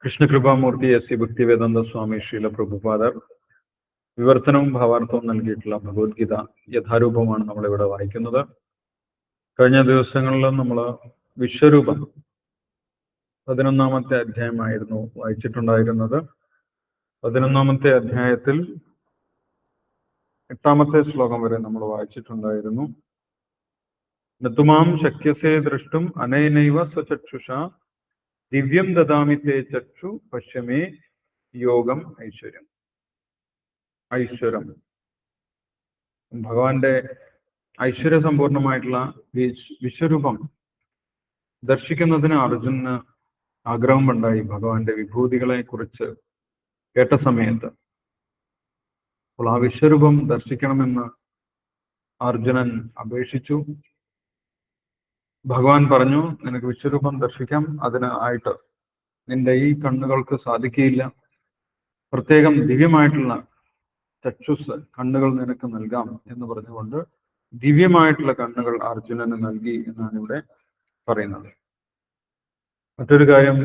കൃഷ്ണകൃപാമൂർത്തി S C Bhaktivedanta സ്വാമി ശ്രീല പ്രഭുപാദർ വിവർത്തനവും ഭാവാർത്ഥവും നൽകിയിട്ടുള്ള ഭഗവത്ഗീത യഥാരൂപമാണ് നമ്മളിവിടെ വായിക്കുന്നത്. കഴിഞ്ഞ ദിവസങ്ങളിൽ നമ്മൾ വിശ്വരൂപം 11-ാമത്തെ അധ്യായമായിരുന്നു വായിച്ചിട്ടുണ്ടായിരുന്നത്. 11-ാമത്തെ അധ്യായത്തിൽ 8-ാമത്തെ ശ്ലോകം വരെ നമ്മൾ വായിച്ചിട്ടുണ്ടായിരുന്നു. നതുമാം ശക്യസേ ദ്രഷ്ടും അനൈനൈവ സ്വചക്ഷുഷ ദിവ്യം ദദാമി തേ ചക്ഷു പശ്യമേ യോഗം ഐശ്വരം. ഭഗവാന്റെ ഐശ്വര്യസമ്പൂർണമായിട്ടുള്ള വിശ്വരൂപം ദർശിക്കുന്നതിന് അർജുനന് ആഗ്രഹമുണ്ടായി. ഭഗവാന്റെ വിഭൂതികളെ കുറിച്ച് കേട്ട സമയത്ത് അപ്പോൾ ആ വിശ്വരൂപം ദർശിക്കണമെന്ന് അർജുനൻ അപേക്ഷിച്ചു. ഭഗവാൻ പറഞ്ഞു, നിനക്ക് വിശ്വരൂപം ദർശിക്കാം, അതിന് ആയിട്ട് നിന്റെ ഈ കണ്ണുകൾക്ക് സാധിക്കുകയില്ല. പ്രത്യേകം ദിവ്യമായിട്ടുള്ള ചക്ഷുസ് കണ്ണുകൾ നിനക്ക് നൽകാം എന്ന് പറഞ്ഞുകൊണ്ട് ദിവ്യമായിട്ടുള്ള കണ്ണുകൾ അർജുനന് നൽകി എന്നാണ് ഇവിടെ പറയുന്നത്. മറ്റൊരു കാര്യം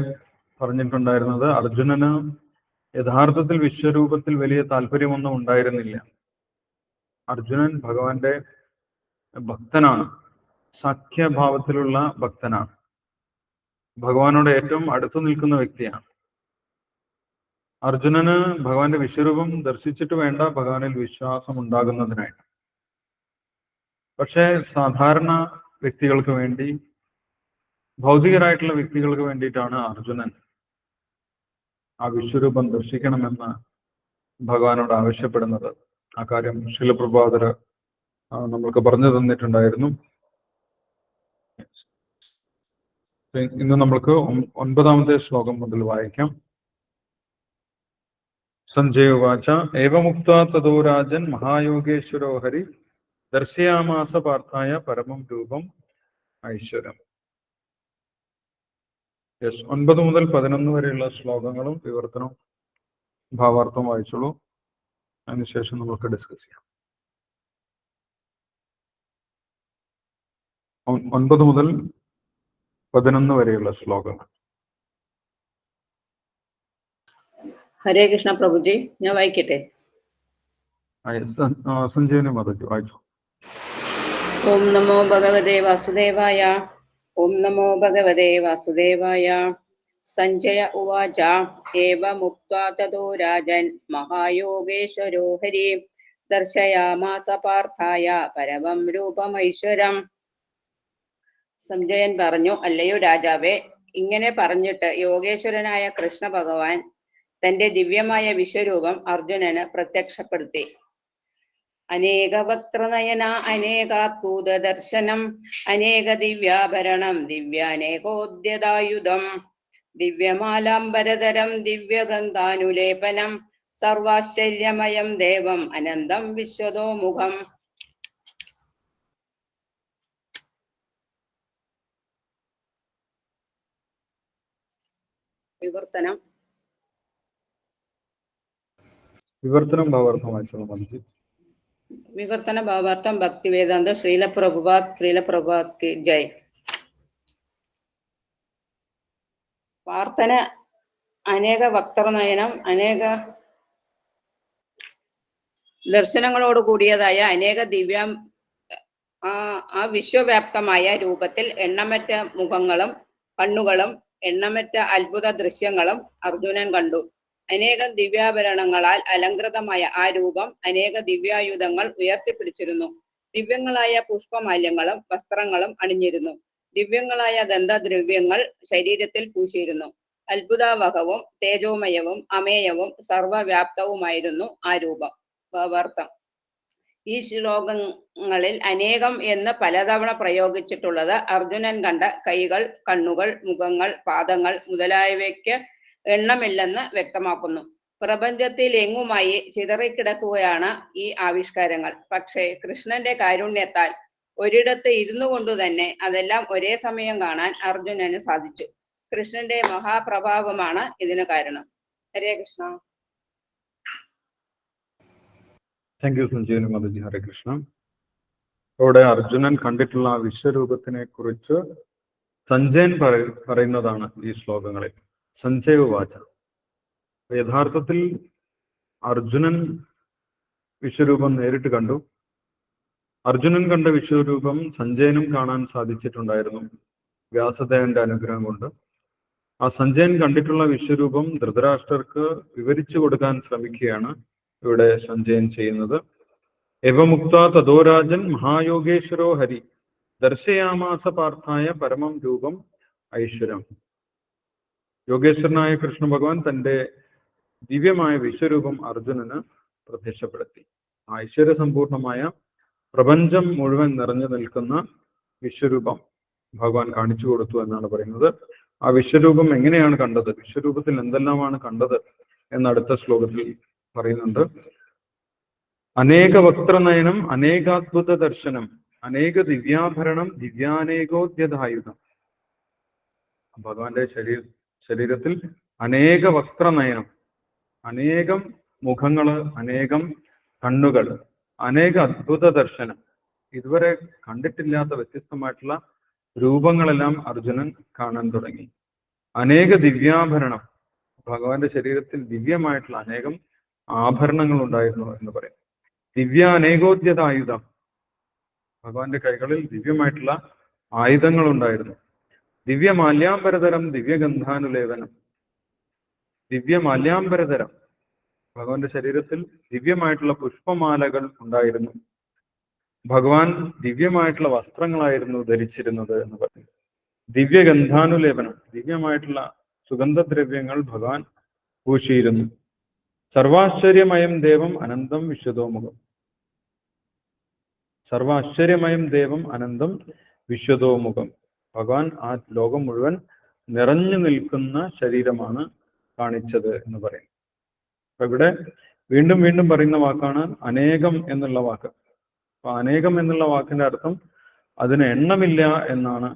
പറഞ്ഞിട്ടുണ്ടായിരുന്നത്, അർജുനന് യഥാർത്ഥത്തിൽ വിശ്വരൂപത്തിൽ വലിയ താല്പര്യമൊന്നും ഉണ്ടായിരുന്നില്ല. അർജുനൻ ഭഗവാന്റെ ഭക്തനാണ്, സഖ്യഭാവത്തിലുള്ള ഭക്തനാണ്, ഭഗവാനോട് ഏറ്റവും അടുത്തു നിൽക്കുന്ന വ്യക്തിയാണ്. അർജുനന് ഭഗവാന്റെ വിശ്വരൂപം ദർശിച്ചിട്ട് വേണ്ട ഭഗവാനിൽ വിശ്വാസം ഉണ്ടാകുന്നതിനായിട്ട്. പക്ഷേ സാധാരണ വ്യക്തികൾക്ക് വേണ്ടി, ഭൗതികരായിട്ടുള്ള വ്യക്തികൾക്ക് വേണ്ടിയിട്ടാണ് അർജുനൻ ആ വിശ്വരൂപം ദർശിക്കണമെന്ന് ഭഗവാനോട് ആവശ്യപ്പെടുന്നത്. ആ കാര്യം ശ്രീല പ്രഭുപാദർ നമ്മൾക്ക് പറഞ്ഞു തന്നിട്ടുണ്ടായിരുന്നു. ഇന്ന് നമ്മൾക്ക് 9-ാമത്തെ ശ്ലോകം മുതൽ വായിക്കാം. സഞ്ജയ ഉവാച ഏവമുക്ത്വാ തതോ രാജൻ മഹായോഗേശ്വരോ ഹരി ദർശയാമാസ പാർത്ഥായ പരമം രൂപം ഐശ്വരം. 9 മുതൽ 11 വരെയുള്ള ശ്ലോകങ്ങളും വിവർത്തനവും ഭാവാർത്ഥവും വായിച്ചോളൂ. അതിനുശേഷം നമുക്ക് ഡിസ്കസ് ചെയ്യാം. 9 മുതൽ 11 വരെയുള്ള ശ്ലോകങ്ങൾ. ഹരേ കൃഷ്ണ പ്രഭുജി, ഞാൻ വായിക്കട്ടെ? സഞ്ജയനെ മതജു വായിച്ചു. ഓം നമോ ഭഗവതേ വാസുദേവായ. ഓം നമോ ഭഗവതേ വാസുദേവായ. സഞ്ജയ ഉവാച ഏവമുക്ത്വാ തതോ രാജൻ മഹായോഗേശ്വരോ ഹരി ദർശയാമാസ പാർത്ഥായ പരമം രൂപമൈശ്വരം. സഞ്ജയൻ പറഞ്ഞു, അല്ലയോ രാജാവേ, ഇങ്ങനെ പറഞ്ഞിട്ട് യോഗേശ്വരനായ കൃഷ്ണ ഭഗവാൻ തന്റെ ദിവ്യമായ വിശ്വരൂപം അർജുനന് പ്രത്യക്ഷപ്പെടുത്തി. അനേക വക്ത്രനയന അനേകാത്ഭുത ദർശനം അനേക ദിവ്യാഭരണം ദിവ്യാനേകോദ്യതായുധം ദിവ്യമാലാംബരധരം ദിവ്യഗന്ധാനുലേപനം സർവാശ്ചര്യമയം ദേവം അനന്തം വിശ്വതോമുഖം. വിവർത്തനം ഭാവാർത്ഥം വായിച്ചു. വിവർത്തന ഭാവാർത്ഥം ഭക്തിവേദാന്ത ശ്രീല പ്രഭുപാദ് കി ജയ്. പ്രാർത്ഥന അനേക വക്തനയനം അനേക ദർശനങ്ങളോട് കൂടിയതായ അനേക ആ വിശ്വവ്യാപ്തമായ രൂപത്തിൽ എണ്ണമറ്റ മുഖങ്ങളും കണ്ണുകളും എണ്ണമറ്റ അത്ഭുത ദൃശ്യങ്ങളും അർജുനൻ കണ്ടു. അനേകം ദിവ്യാഭരണങ്ങളാൽ അലങ്കൃതമായ ആ രൂപം അനേക ദിവ്യായുധങ്ങൾ ഉയർത്തിപ്പിടിച്ചിരുന്നു. ദിവ്യങ്ങളായ പുഷ്പമാല്യങ്ങളും വസ്ത്രങ്ങളും അണിഞ്ഞിരുന്നു. ദിവ്യങ്ങളായ ഗന്ധദ്രവ്യങ്ങൾ ശരീരത്തിൽ പൂശിയിരുന്നു. അത്ഭുതാവഹവും തേജോമയവും അമേയവും സർവവ്യാപ്തവുമായിരുന്നു ആ രൂപം. ഭാവാർത്ഥം: ഈ ശ്ലോകങ്ങളിൽ അനേകം എന്ന് പലതവണ പ്രയോഗിച്ചിട്ടുള്ളത് അർജുനൻ കണ്ട കൈകൾ, കണ്ണുകൾ, മുഖങ്ങൾ, പാദങ്ങൾ മുതലായവയ്ക്ക് എണ്ണമില്ലെന്ന് വ്യക്തമാക്കുന്നു. പ്രപഞ്ചത്തിൽ എങ്ങുമായി ചിതറിക്കിടക്കുകയാണ് ഈ ആവിഷ്കാരങ്ങൾ. പക്ഷേ കൃഷ്ണന്റെ കാരുണ്യത്താൽ ഒരിടത്ത് ഇരുന്നു കൊണ്ടു തന്നെ അതെല്ലാം ഒരേ സമയം കാണാൻ അർജുനന് സാധിച്ചു. കൃഷ്ണന്റെ മഹാപ്രഭാവമാണ് ഇതിന് കാരണം. ഹരേ കൃഷ്ണ. താങ്ക് യു സഞ്ജയന് മതജി. ഹരേ കൃഷ്ണ. അവിടെ അർജുനൻ കണ്ടിട്ടുള്ള ആ വിശ്വരൂപത്തിനെ കുറിച്ച് സഞ്ജയൻ പറയുന്നതാണ് ഈ ശ്ലോകങ്ങളിൽ. സഞ്ജയ വാച, യഥാർത്ഥത്തിൽ അർജുനൻ വിശ്വരൂപം നേരിട്ട് കണ്ടു. അർജുനൻ കണ്ട വിശ്വരൂപം സഞ്ജയനും കാണാൻ സാധിച്ചിട്ടുണ്ടായിരുന്നു വ്യാസദേവന്റെ അനുഗ്രഹം കൊണ്ട്. ആ സഞ്ജയൻ കണ്ടിട്ടുള്ള വിശ്വരൂപം ധൃതരാഷ്ട്രർക്ക് വിവരിച്ചു കൊടുക്കാൻ ശ്രമിക്കുകയാണ് ഇവിടെ സഞ്ജയൻ ചെയ്യുന്നത്. എവമുക്ത തദോരാജൻ മഹായോഗേശ്വരോ ഹരി ദർശയാമാസ പാർത്ഥായ പരമം രൂപം ഐശ്വര്യം. യോഗേശ്വരനായ കൃഷ്ണ ഭഗവാൻ തന്റെ ദിവ്യമായ വിശ്വരൂപം അർജുനന് പ്രത്യക്ഷപ്പെടുത്തി. ഐശ്വര്യസമ്പൂർണമായ പ്രപഞ്ചം മുഴുവൻ നിറഞ്ഞു നിൽക്കുന്ന വിശ്വരൂപം ഭഗവാൻ കാണിച്ചു കൊടുത്തു എന്നാണ് പറയുന്നത്. ആ വിശ്വരൂപം എങ്ങനെയാണ് കണ്ടത്, വിശ്വരൂപത്തിൽ എന്തെല്ലാമാണ് കണ്ടത് എന്ന് അടുത്ത ശ്ലോകത്തിൽ പറയുന്നുണ്ട്. അനേക വക്ത്രനയനം അനേകാത്ഭുത ദർശനം അനേക ദിവ്യാഭരണം ദിവ്യാനേകോദ്യതായുധം. ഭഗവാന്റെ ശരീരത്തിൽ അനേക വക്ത്രനയനം, അനേകം മുഖങ്ങള്, അനേകം കണ്ണുകൾ, അനേക അദ്ഭുത ദർശനം, ഇതുവരെ കണ്ടിട്ടില്ലാത്ത വ്യത്യസ്തമായിട്ടുള്ള രൂപങ്ങളെല്ലാം അർജുനൻ കാണാൻ തുടങ്ങി. അനേക ദിവ്യാഭരണം, ഭഗവാന്റെ ശരീരത്തിൽ ദിവ്യമായിട്ടുള്ള അനേകം ആഭരണങ്ങൾ ഉണ്ടായിരുന്നു എന്ന് പറയും. ദിവ്യ അനേകോദ്യതായുധം, ഭഗവാന്റെ കൈകളിൽ ദിവ്യമായിട്ടുള്ള ആയുധങ്ങൾ ഉണ്ടായിരുന്നു. ദിവ്യമാല്യാംബരതരം ദിവ്യഗന്ധാനുലേപനം, ദിവ്യമാല്യാംബരതരം, ഭഗവാന്റെ ശരീരത്തിൽ ദിവ്യമായിട്ടുള്ള പുഷ്പമാലകൾ ഉണ്ടായിരുന്നു. ഭഗവാൻ ദിവ്യമായിട്ടുള്ള വസ്ത്രങ്ങളായിരുന്നു ധരിച്ചിരുന്നത് എന്ന് പറഞ്ഞു. ദിവ്യഗന്ധാനുലേപനം, ദിവ്യമായിട്ടുള്ള സുഗന്ധദ്രവ്യങ്ങൾ ഭഗവാൻ പൂശിയിരുന്നു. സർവാശ്ചര്യമയം ദേവം അനന്തം വിശ്വതോമുഖം, സർവാശ്ചര്യമയം ദേവം അനന്തം വിശ്വതോമുഖം. ഭഗവാൻ ആ ലോകം മുഴുവൻ നിറഞ്ഞു നിൽക്കുന്ന ശരീരമാണ് കാണിച്ചത് എന്ന് പറയും. അപ്പൊ ഇവിടെ വീണ്ടും വീണ്ടും പറയുന്ന വാക്കാണ് അനേകം എന്നുള്ള വാക്ക്. അപ്പൊ അനേകം എന്നുള്ള വാക്കിന്റെ അർത്ഥം അതിന് എണ്ണമില്ല എന്നാണ്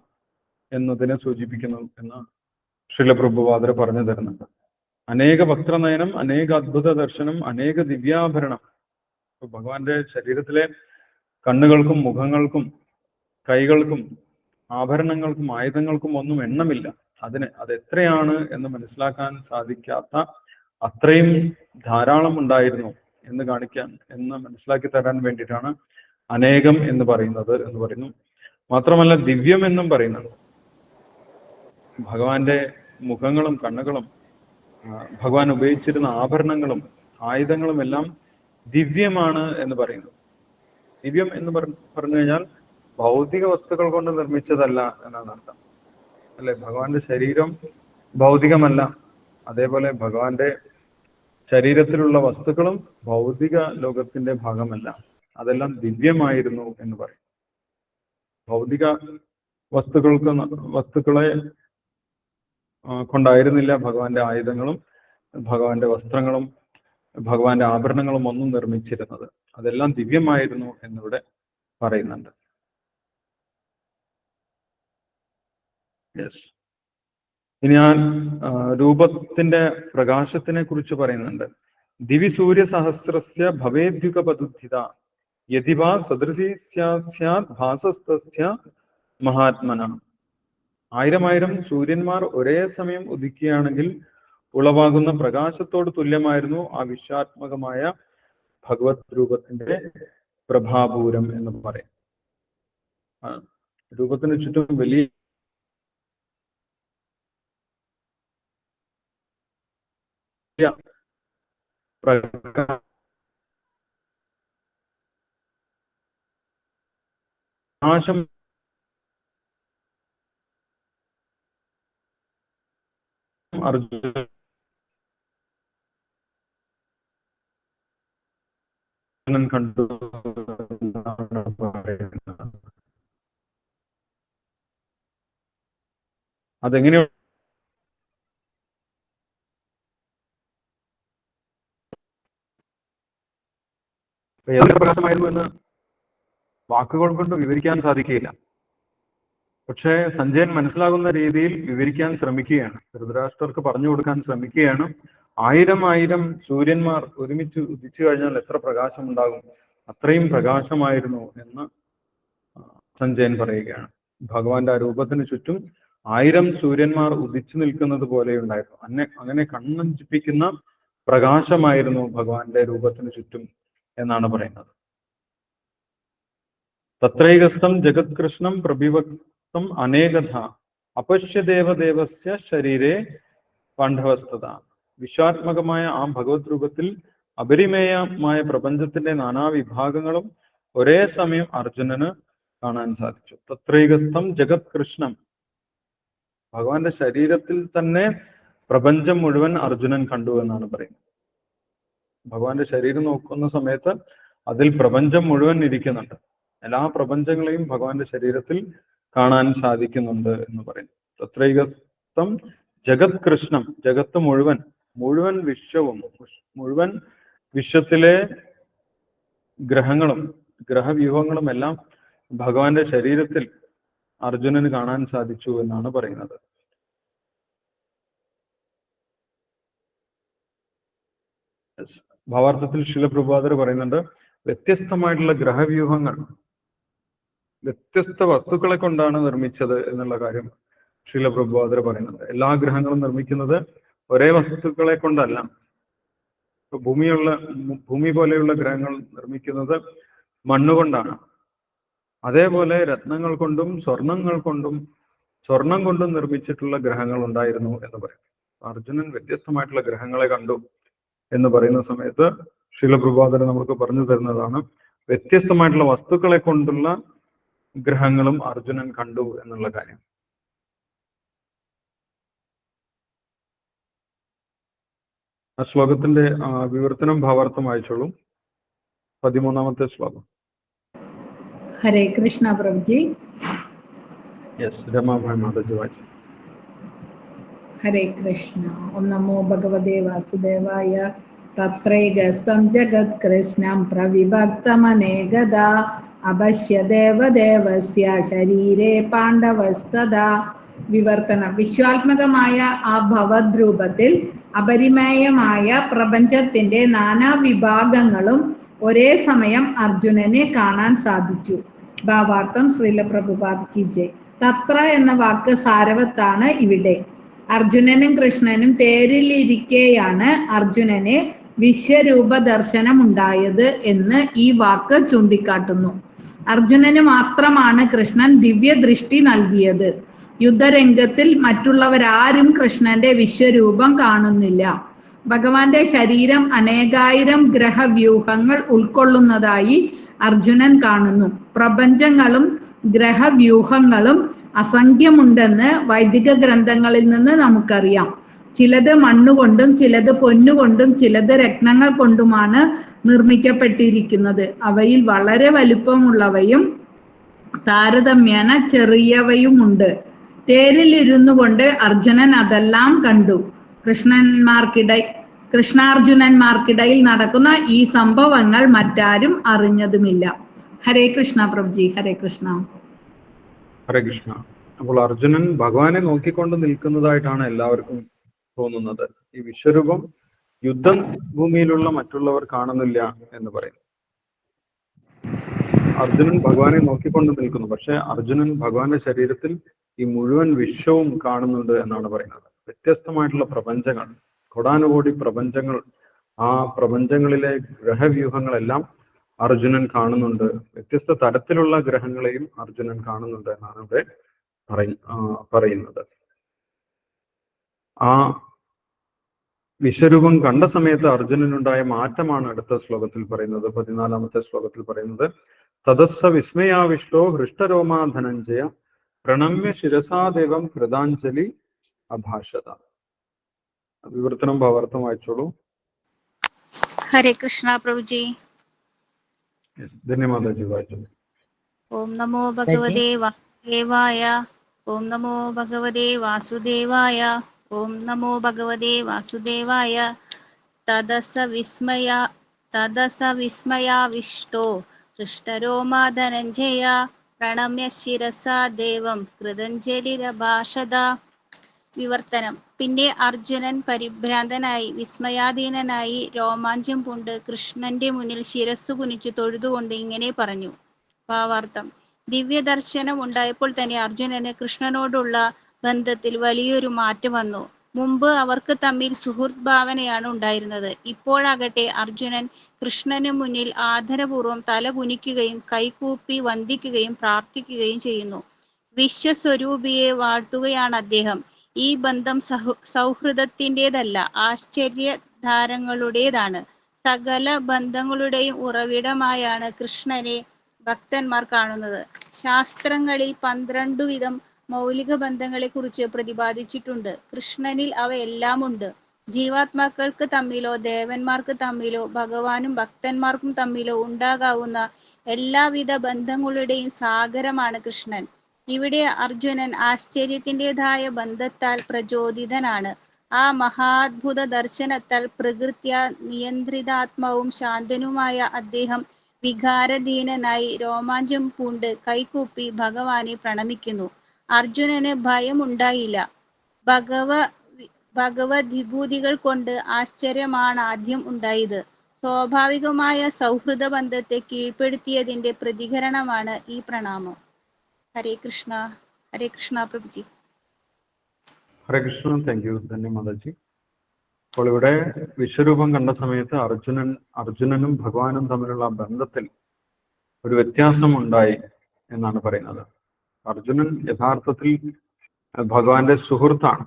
എന്നതിനെ സൂചിപ്പിക്കുന്നു എന്ന് ശ്രീല പ്രഭുപാദർ പറഞ്ഞു തരുന്നുണ്ട്. അനേക വക്ത്രനയനം അനേക അദ്ഭുത ദർശനം അനേക ദിവ്യാഭരണം. ഇപ്പൊ ഭഗവാന്റെ ശരീരത്തിലെ കണ്ണുകൾക്കും മുഖങ്ങൾക്കും കൈകൾക്കും ആഭരണങ്ങൾക്കും ആയുധങ്ങൾക്കും ഒന്നും എണ്ണമില്ല. അത് എത്രയാണ് എന്ന് മനസ്സിലാക്കാൻ സാധിക്കാത്ത അത്രയും ധാരാളം ഉണ്ടായിരുന്നു എന്ന് കാണിക്കാൻ, എന്ന് മനസ്സിലാക്കി തരാൻ വേണ്ടിയിട്ടാണ് അനേകം എന്ന് പറയുന്നത് എന്ന് പറയുന്നു. മാത്രമല്ല ദിവ്യം എന്നും പറയുന്നത്. ഭഗവാന്റെ മുഖങ്ങളും കണ്ണുകളും ഭഗവാൻ ഉപയോഗിച്ചിരുന്ന ആഭരണങ്ങളും ആയുധങ്ങളും എല്ലാം ദിവ്യമാണ് എന്ന് പറയുന്നു. ദിവ്യം എന്ന് പറഞ്ഞു കഴിഞ്ഞാൽ ഭൗതിക വസ്തുക്കൾ കൊണ്ട് നിർമ്മിച്ചതല്ല എന്നാണ് അർത്ഥം, അല്ലെ? ഭഗവാന്റെ ശരീരം ഭൗതികമല്ല. അതേപോലെ ഭഗവാന്റെ ശരീരത്തിലുള്ള വസ്തുക്കളും ഭൗതിക ലോകത്തിന്റെ ഭാഗമല്ല. അതെല്ലാം ദിവ്യമായിരുന്നു എന്ന് പറയും. ഭൗതിക വസ്തുക്കളെ കൊണ്ടായിരുന്നില്ല ഭഗവാന്റെ ആയുധങ്ങളും ഭഗവാന്റെ വസ്ത്രങ്ങളും ഭഗവാന്റെ ആഭരണങ്ങളും ഒന്നും നിർമ്മിച്ചിരുന്നത്. അതെല്ലാം ദിവ്യമായിരുന്നു എന്നിവിടെ പറയുന്നുണ്ട്. യെസ്. ഇനി ഞാൻ രൂപത്തിന്റെ പ്രകാശത്തിനെ കുറിച്ച് പറയുന്നുണ്ട്. ദിവി സൂര്യ സഹസ്രസ്യ ഭവേദ്യുക പദുദ്ധിത യതിവാ സദൃശി സ്യാത് ഭാസസ്തസ്യ മഹാത്മന. ആയിരം സൂര്യന്മാർ ഒരേ സമയം ഉദിക്കുകയാണെങ്കിൽ ഉളവാകുന്ന പ്രകാശത്തോട് തുല്യമായിരുന്നു ആ വിശ്വാത്മകമായ ഭഗവത് രൂപത്തിന്റെ പ്രഭാപൂരം എന്ന് പറയും. രൂപത്തിന് ചുറ്റും വലിയ പ്രകാശം അർജുനൻ കണ്ടു. അതെങ്ങനെയാണ്? പ്രകാശമായിരുന്നു എന്ന് വാക്കുകൾ കൊണ്ട് വിവരിക്കാൻ സാധിക്കുകയില്ല. പക്ഷേ സഞ്ജയൻ മനസ്സിലാകുന്ന രീതിയിൽ വിവരിക്കാൻ ശ്രമിക്കുകയാണ്, ധൃതരാഷ്ട്രർക്ക് പറഞ്ഞു കൊടുക്കാൻ ശ്രമിക്കുകയാണ്. 1000 സൂര്യന്മാർ ഒരുമിച്ച് ഉദിച്ചു കഴിഞ്ഞാൽ എത്ര പ്രകാശം ഉണ്ടാകും, അത്രയും പ്രകാശമായിരുന്നു എന്ന് സഞ്ജയൻ പറയുകയാണ്. ഭഗവാന്റെ ആ രൂപത്തിന് ചുറ്റും 1000 സൂര്യന്മാർ ഉദിച്ചു നിൽക്കുന്നത് പോലെ ഉണ്ടായിരുന്നു. അങ്ങനെ കണ്ണഞ്ചിപ്പിക്കുന്ന പ്രകാശമായിരുന്നു ഭഗവാന്റെ രൂപത്തിന് ചുറ്റും എന്നാണ് പറയുന്നത്. തത്രൈകസ്ഥം ജഗത്കൃഷ്ണം പ്രഭിവക്തം അനേകഥ അപശ്യദേവദേവസ്യ ശരീരേ പാണ്ഡവസ്തത. വിശ്വാത്മകമായ ആ ഭഗവത് രൂപത്തിൽ അപരിമേയമായ പ്രപഞ്ചത്തിന്റെ നാനാവിഭാഗങ്ങളും ഒരേ സമയം അർജുനന് കാണാൻ സാധിച്ചു. തത്രൈകസ്ഥം ജഗത് കൃഷ്ണം, ഭഗവാന്റെ ശരീരത്തിൽ തന്നെ പ്രപഞ്ചം മുഴുവൻ അർജുനൻ കണ്ടു എന്നാണ് പറയുന്നത്. ഭഗവാന്റെ ശരീരം നോക്കുന്ന സമയത്ത് അതിൽ പ്രപഞ്ചം മുഴുവൻ ഇരിക്കുന്നുണ്ട്. എല്ലാ പ്രപഞ്ചങ്ങളെയും ഭഗവാന്റെ ശരീരത്തിൽ കാണാൻ സാധിക്കുന്നുണ്ട് എന്ന് പറയുന്നു. തത്രൈകസ്ഥം ജഗത് കൃഷ്ണം, ജഗത്ത് മുഴുവൻ, മുഴുവൻ വിശ്വവും, മുഴുവൻ വിശ്വത്തിലെ ഗ്രഹങ്ങളും ഗ്രഹവ്യൂഹങ്ങളും എല്ലാം ഭഗവാന്റെ ശരീരത്തിൽ അർജുനന് കാണാൻ സാധിച്ചു എന്നാണ് പറയുന്നത്. ഭാവാർത്ഥത്തിൽ ശിലപ്രഭാതർ പറയുന്നുണ്ട്, വ്യത്യസ്തമായിട്ടുള്ള ഗ്രഹവ്യൂഹങ്ങൾ വ്യത്യസ്ത വസ്തുക്കളെ കൊണ്ടാണ് നിർമ്മിച്ചത് എന്നുള്ള കാര്യം ശിലപ്രഭാതർ പറയുന്നുണ്ട്. എല്ലാ ഗ്രഹങ്ങളും നിർമ്മിക്കുന്നത് ഒരേ വസ്തുക്കളെ കൊണ്ടല്ല. ഭൂമി പോലെയുള്ള ഗ്രഹങ്ങൾ നിർമ്മിക്കുന്നത് മണ്ണുകൊണ്ടാണ്. അതേപോലെ രത്നങ്ങൾ കൊണ്ടും സ്വർണം കൊണ്ടും നിർമ്മിച്ചിട്ടുള്ള ഗ്രഹങ്ങൾ ഉണ്ടായിരുന്നു എന്ന് പറയും. അർജുനൻ വ്യത്യസ്തമായിട്ടുള്ള ഗ്രഹങ്ങളെ കണ്ടു എന്ന് പറയുന്ന സമയത്ത് ശിലപ്രഭാതർ നമുക്ക് പറഞ്ഞു തരുന്നതാണ്, വ്യത്യസ്തമായിട്ടുള്ള വസ്തുക്കളെ കൊണ്ടുള്ള ഗ്രഹങ്ങളും അർജുനൻ കണ്ടു എന്നുള്ള കാര്യം. ആ ശ്ലോകത്തിന്റെ വിവർത്തനം ഭാവാർത്ഥം വായിച്ചോളൂ. 13ാമത്തെ ശ്ലോകം. ഹരേ കൃഷ്ണ പ്രഭുജി. യെസ്, രമാഭായ് മാതാജി വായിച്ചു. ഹരേ കൃഷ്ണ. ഓം നമോ ഭഗവതേ വാസുദേവായ. തത്രൈകസ്ഥം ജഗത് കൃഷ്ണം പ്രവിഭക്തമനേകദാ അപശ്യ ദേവദേവസ്യ ശരീരേ പാണ്ഡവസ്തദാ. വിവർത്തനം. വിശ്വാത്മകമായ ആ ഭവദ്രൂപത്തിൽ അപരിമേയമായ പ്രപഞ്ചത്തിന്റെ നാനാവിഭാഗങ്ങളും ഒരേ സമയം അർജുനനെ കാണാൻ സാധിച്ചു. ഭാവാർത്ഥം ശ്രീല പ്രഭുപാദ് കി ജയ്. തത്ര എന്ന വാക്ക് സാരവത്താണ് ഇവിടെ. അർജുനനും കൃഷ്ണനും തേരിലിരിക്കെയാണ് അർജുനനെ വിശ്വരൂപ ദർശനം ഉണ്ടായത് എന്ന് ഈ വാക്ക് ചൂണ്ടിക്കാട്ടുന്നു. അർജുനന് മാത്രമാണ് കൃഷ്ണൻ ദിവ്യ ദൃഷ്ടി നൽകിയത്. യുദ്ധരംഗത്തിൽ മറ്റുള്ളവരാരും കൃഷ്ണന്റെ വിശ്വരൂപം കാണുന്നില്ല. ഭഗവാന്റെ ശരീരം അനേകായിരം ഗ്രഹവ്യൂഹങ്ങൾ ഉൾക്കൊള്ളുന്നതായി അർജുനൻ കാണുന്നു. പ്രപഞ്ചങ്ങളും ഗ്രഹവ്യൂഹങ്ങളും അസംഖ്യമുണ്ടെന്ന് വൈദിക ഗ്രന്ഥങ്ങളിൽ നിന്ന് നമുക്കറിയാം. ചിലത് മണ്ണുകൊണ്ടും ചിലത് പൊന്നുകൊണ്ടും ചിലത് രത്നങ്ങൾ കൊണ്ടുമാണ് നിർമ്മിക്കപ്പെട്ടിരിക്കുന്നത്. അവയിൽ വളരെ വലുപ്പമുള്ളവയും താരതമ്യേന ചെറിയവയുമുണ്ട്. തേരിലിരുന്നു കൊണ്ട് അർജുനൻ അതെല്ലാം കണ്ടു. കൃഷ്ണാർജുനന്മാർക്കിടയിൽ നടക്കുന്ന ഈ സംഭവങ്ങൾ മറ്റാരും അറിഞ്ഞതുമില്ല. ഹരേ കൃഷ്ണ പ്രഭുജി. ഹരേ കൃഷ്ണ. ഹരേ കൃഷ്ണ. അപ്പോൾ അർജുനൻ ഭഗവാനെ നോക്കിക്കൊണ്ട് നിൽക്കുന്നതായിട്ടാണ് എല്ലാവർക്കും തോന്നുന്നത്. ഈ വിശ്വരൂപം യുദ്ധഭൂമിയിലുള്ള മറ്റുള്ളവർ കാണുന്നില്ല എന്ന് പറയും. അർജുനൻ ഭഗവാനെ നോക്കിക്കൊണ്ട് നിൽക്കുന്നു, പക്ഷെ അർജുനൻ ഭഗവാന്റെ ശരീരത്തിൽ ഈ മുഴുവൻ വിശ്വവും കാണുന്നുണ്ട് എന്നാണ് പറയുന്നത്. വ്യത്യസ്തമായിട്ടുള്ള പ്രപഞ്ചങ്ങൾ, കോടാനുകോടി പ്രപഞ്ചങ്ങൾ, ആ പ്രപഞ്ചങ്ങളിലെ ഗ്രഹവ്യൂഹങ്ങളെല്ലാം അർജുനൻ കാണുന്നുണ്ട്. വ്യത്യസ്ത തരത്തിലുള്ള ഗ്രഹങ്ങളെയും അർജുനൻ കാണുന്നുണ്ട് എന്നാണ് ഇവിടെ പറയുന്നത്. ആ വിശ്വരൂപം കണ്ട സമയത്ത് അർജുനനുണ്ടായ മാറ്റമാണ് അടുത്ത ശ്ലോകത്തിൽ പറയുന്നത്. 14ാമത്തെ ശ്ലോകത്തിൽ പറയുന്നത്, തദസ്സ വിസ്മയാവിഷ്ടോ ഹൃഷ്ടരോമാ ധനഞ്ജയ പ്രണമ്യ ശിരസാദേവം കൃതാഞ്ജലി അഭാഷത. വിവർത്തനം ഭാവാർത്ഥം വായിച്ചോളൂ. ഹരേ കൃഷ്ണ പ്രഭുജി. ധന്യമാതാജി വായിച്ചോളൂ. ഓം നമോ ഭഗവതേ വാസുദേവായ. ഓം നമോ ഭഗവതേ വാസുദേവായ. ഓം നമോ ഭഗവതേ വാസുദേവായ. തദസ വിസ്മയാവിഷ്ടോ ഹൃഷ്ടരോമാ ധനഞ്ജയ പ്രണമ്യ ശിരസാ ദേവം കൃതഞ്ജലിരഭാഷത. വിവർത്തനം. പിന്നെ അർജുനൻ പരിഭ്രാന്തനായി വിസ്മയാധീനനായി രോമാഞ്ചം പൂണ്ട് കൃഷ്ണന്റെ മുന്നിൽ ശിരസ്സു കുനിച്ചു തൊഴുതുകൊണ്ട് ഇങ്ങനെ പറഞ്ഞു. ഭാവാർത്ഥം. ദിവ്യദർശനം ഉണ്ടായപ്പോൾ തന്നെ അർജുനന് കൃഷ്ണനോടുള്ള ബന്ധത്തിൽ വലിയൊരു മാറ്റം വന്നു. മുമ്പ് അവർക്ക് തമ്മിൽ സുഹൃത്ത് ഭാവനയാണ് ഉണ്ടായിരുന്നത്. ഇപ്പോഴാകട്ടെ അർജുനൻ കൃഷ്ണന് മുന്നിൽ ആദരപൂർവ്വം തല കുനിക്കുകയും കൈകൂപ്പി വന്ദിക്കുകയും പ്രാർത്ഥിക്കുകയും ചെയ്യുന്നു. വിശ്വസ്വരൂപിയെ വാഴ്ത്തുകയാണ് അദ്ദേഹം. ഈ ബന്ധം സൗഹൃദത്തിൻ്റെതല്ല, ആശ്ചര്യധാരങ്ങളുടേതാണ്. സകല ബന്ധങ്ങളുടെയും ഉറവിടമായാണ് കൃഷ്ണനെ ഭക്തന്മാർ കാണുന്നത്. ശാസ്ത്രങ്ങളിൽ 12 വിധം മൗലിക ബന്ധങ്ങളെക്കുറിച്ച് പ്രതിപാദിച്ചിട്ടുണ്ട്. കൃഷ്ണനിൽ അവയെല്ലാം ഉണ്ട്. ജീവാത്മാക്കൾക്ക് തമ്മിലോ ദേവന്മാർക്ക് തമ്മിലോ ഭഗവാനും ഭക്തന്മാർക്കും തമ്മിലോ ഉണ്ടാകാവുന്ന എല്ലാവിധ ബന്ധങ്ങളുടെയും സാഗരമാണ് കൃഷ്ണൻ. ഇവിടെ അർജുനൻ ആശ്ചര്യത്തിൻ്റെതായ ബന്ധത്താൽ പ്രചോദിതനാണ്. ആ മഹാത്ഭുത ദർശനത്താൽ പ്രകൃത്യാ നിയന്ത്രിതാത്മാവും ശാന്തനുമായ അദ്ദേഹം വികാരധീനനായി രോമാഞ്ചം പൂണ്ട് കൈകൂപ്പി ഭഗവാനെ പ്രണമിക്കുന്നു. അർജുനന് ഭയമുണ്ടായില്ല. ഭഗവത് വിഭൂതികൾ കൊണ്ട് ആശ്ചര്യമാണ് ആദ്യം ഉണ്ടായത്. സ്വാഭാവികമായ സൗഹൃദ ബന്ധത്തെ കീഴ്പ്പെടുത്തിയതിന്റെ പ്രതികരണമാണ് ഈ പ്രണാമം. ഹരേ കൃഷ്ണ. ഹരേ കൃഷ്ണ പ്രഭുജി. ഹരേ കൃഷ്ണ. Thank you. ധന്യമാതാജി. അപ്പോൾ ഇവിടെ വിശ്വരൂപം കണ്ട സമയത്ത് അർജുനനും ഭഗവാനും തമ്മിലുള്ള ബന്ധത്തിൽ ഒരു വ്യത്യാസം ഉണ്ടായി എന്നാണ് പറയുന്നത്. അർജുനൻ യഥാർത്ഥത്തിൽ ഭഗവാന്റെ സുഹൃത്താണ്.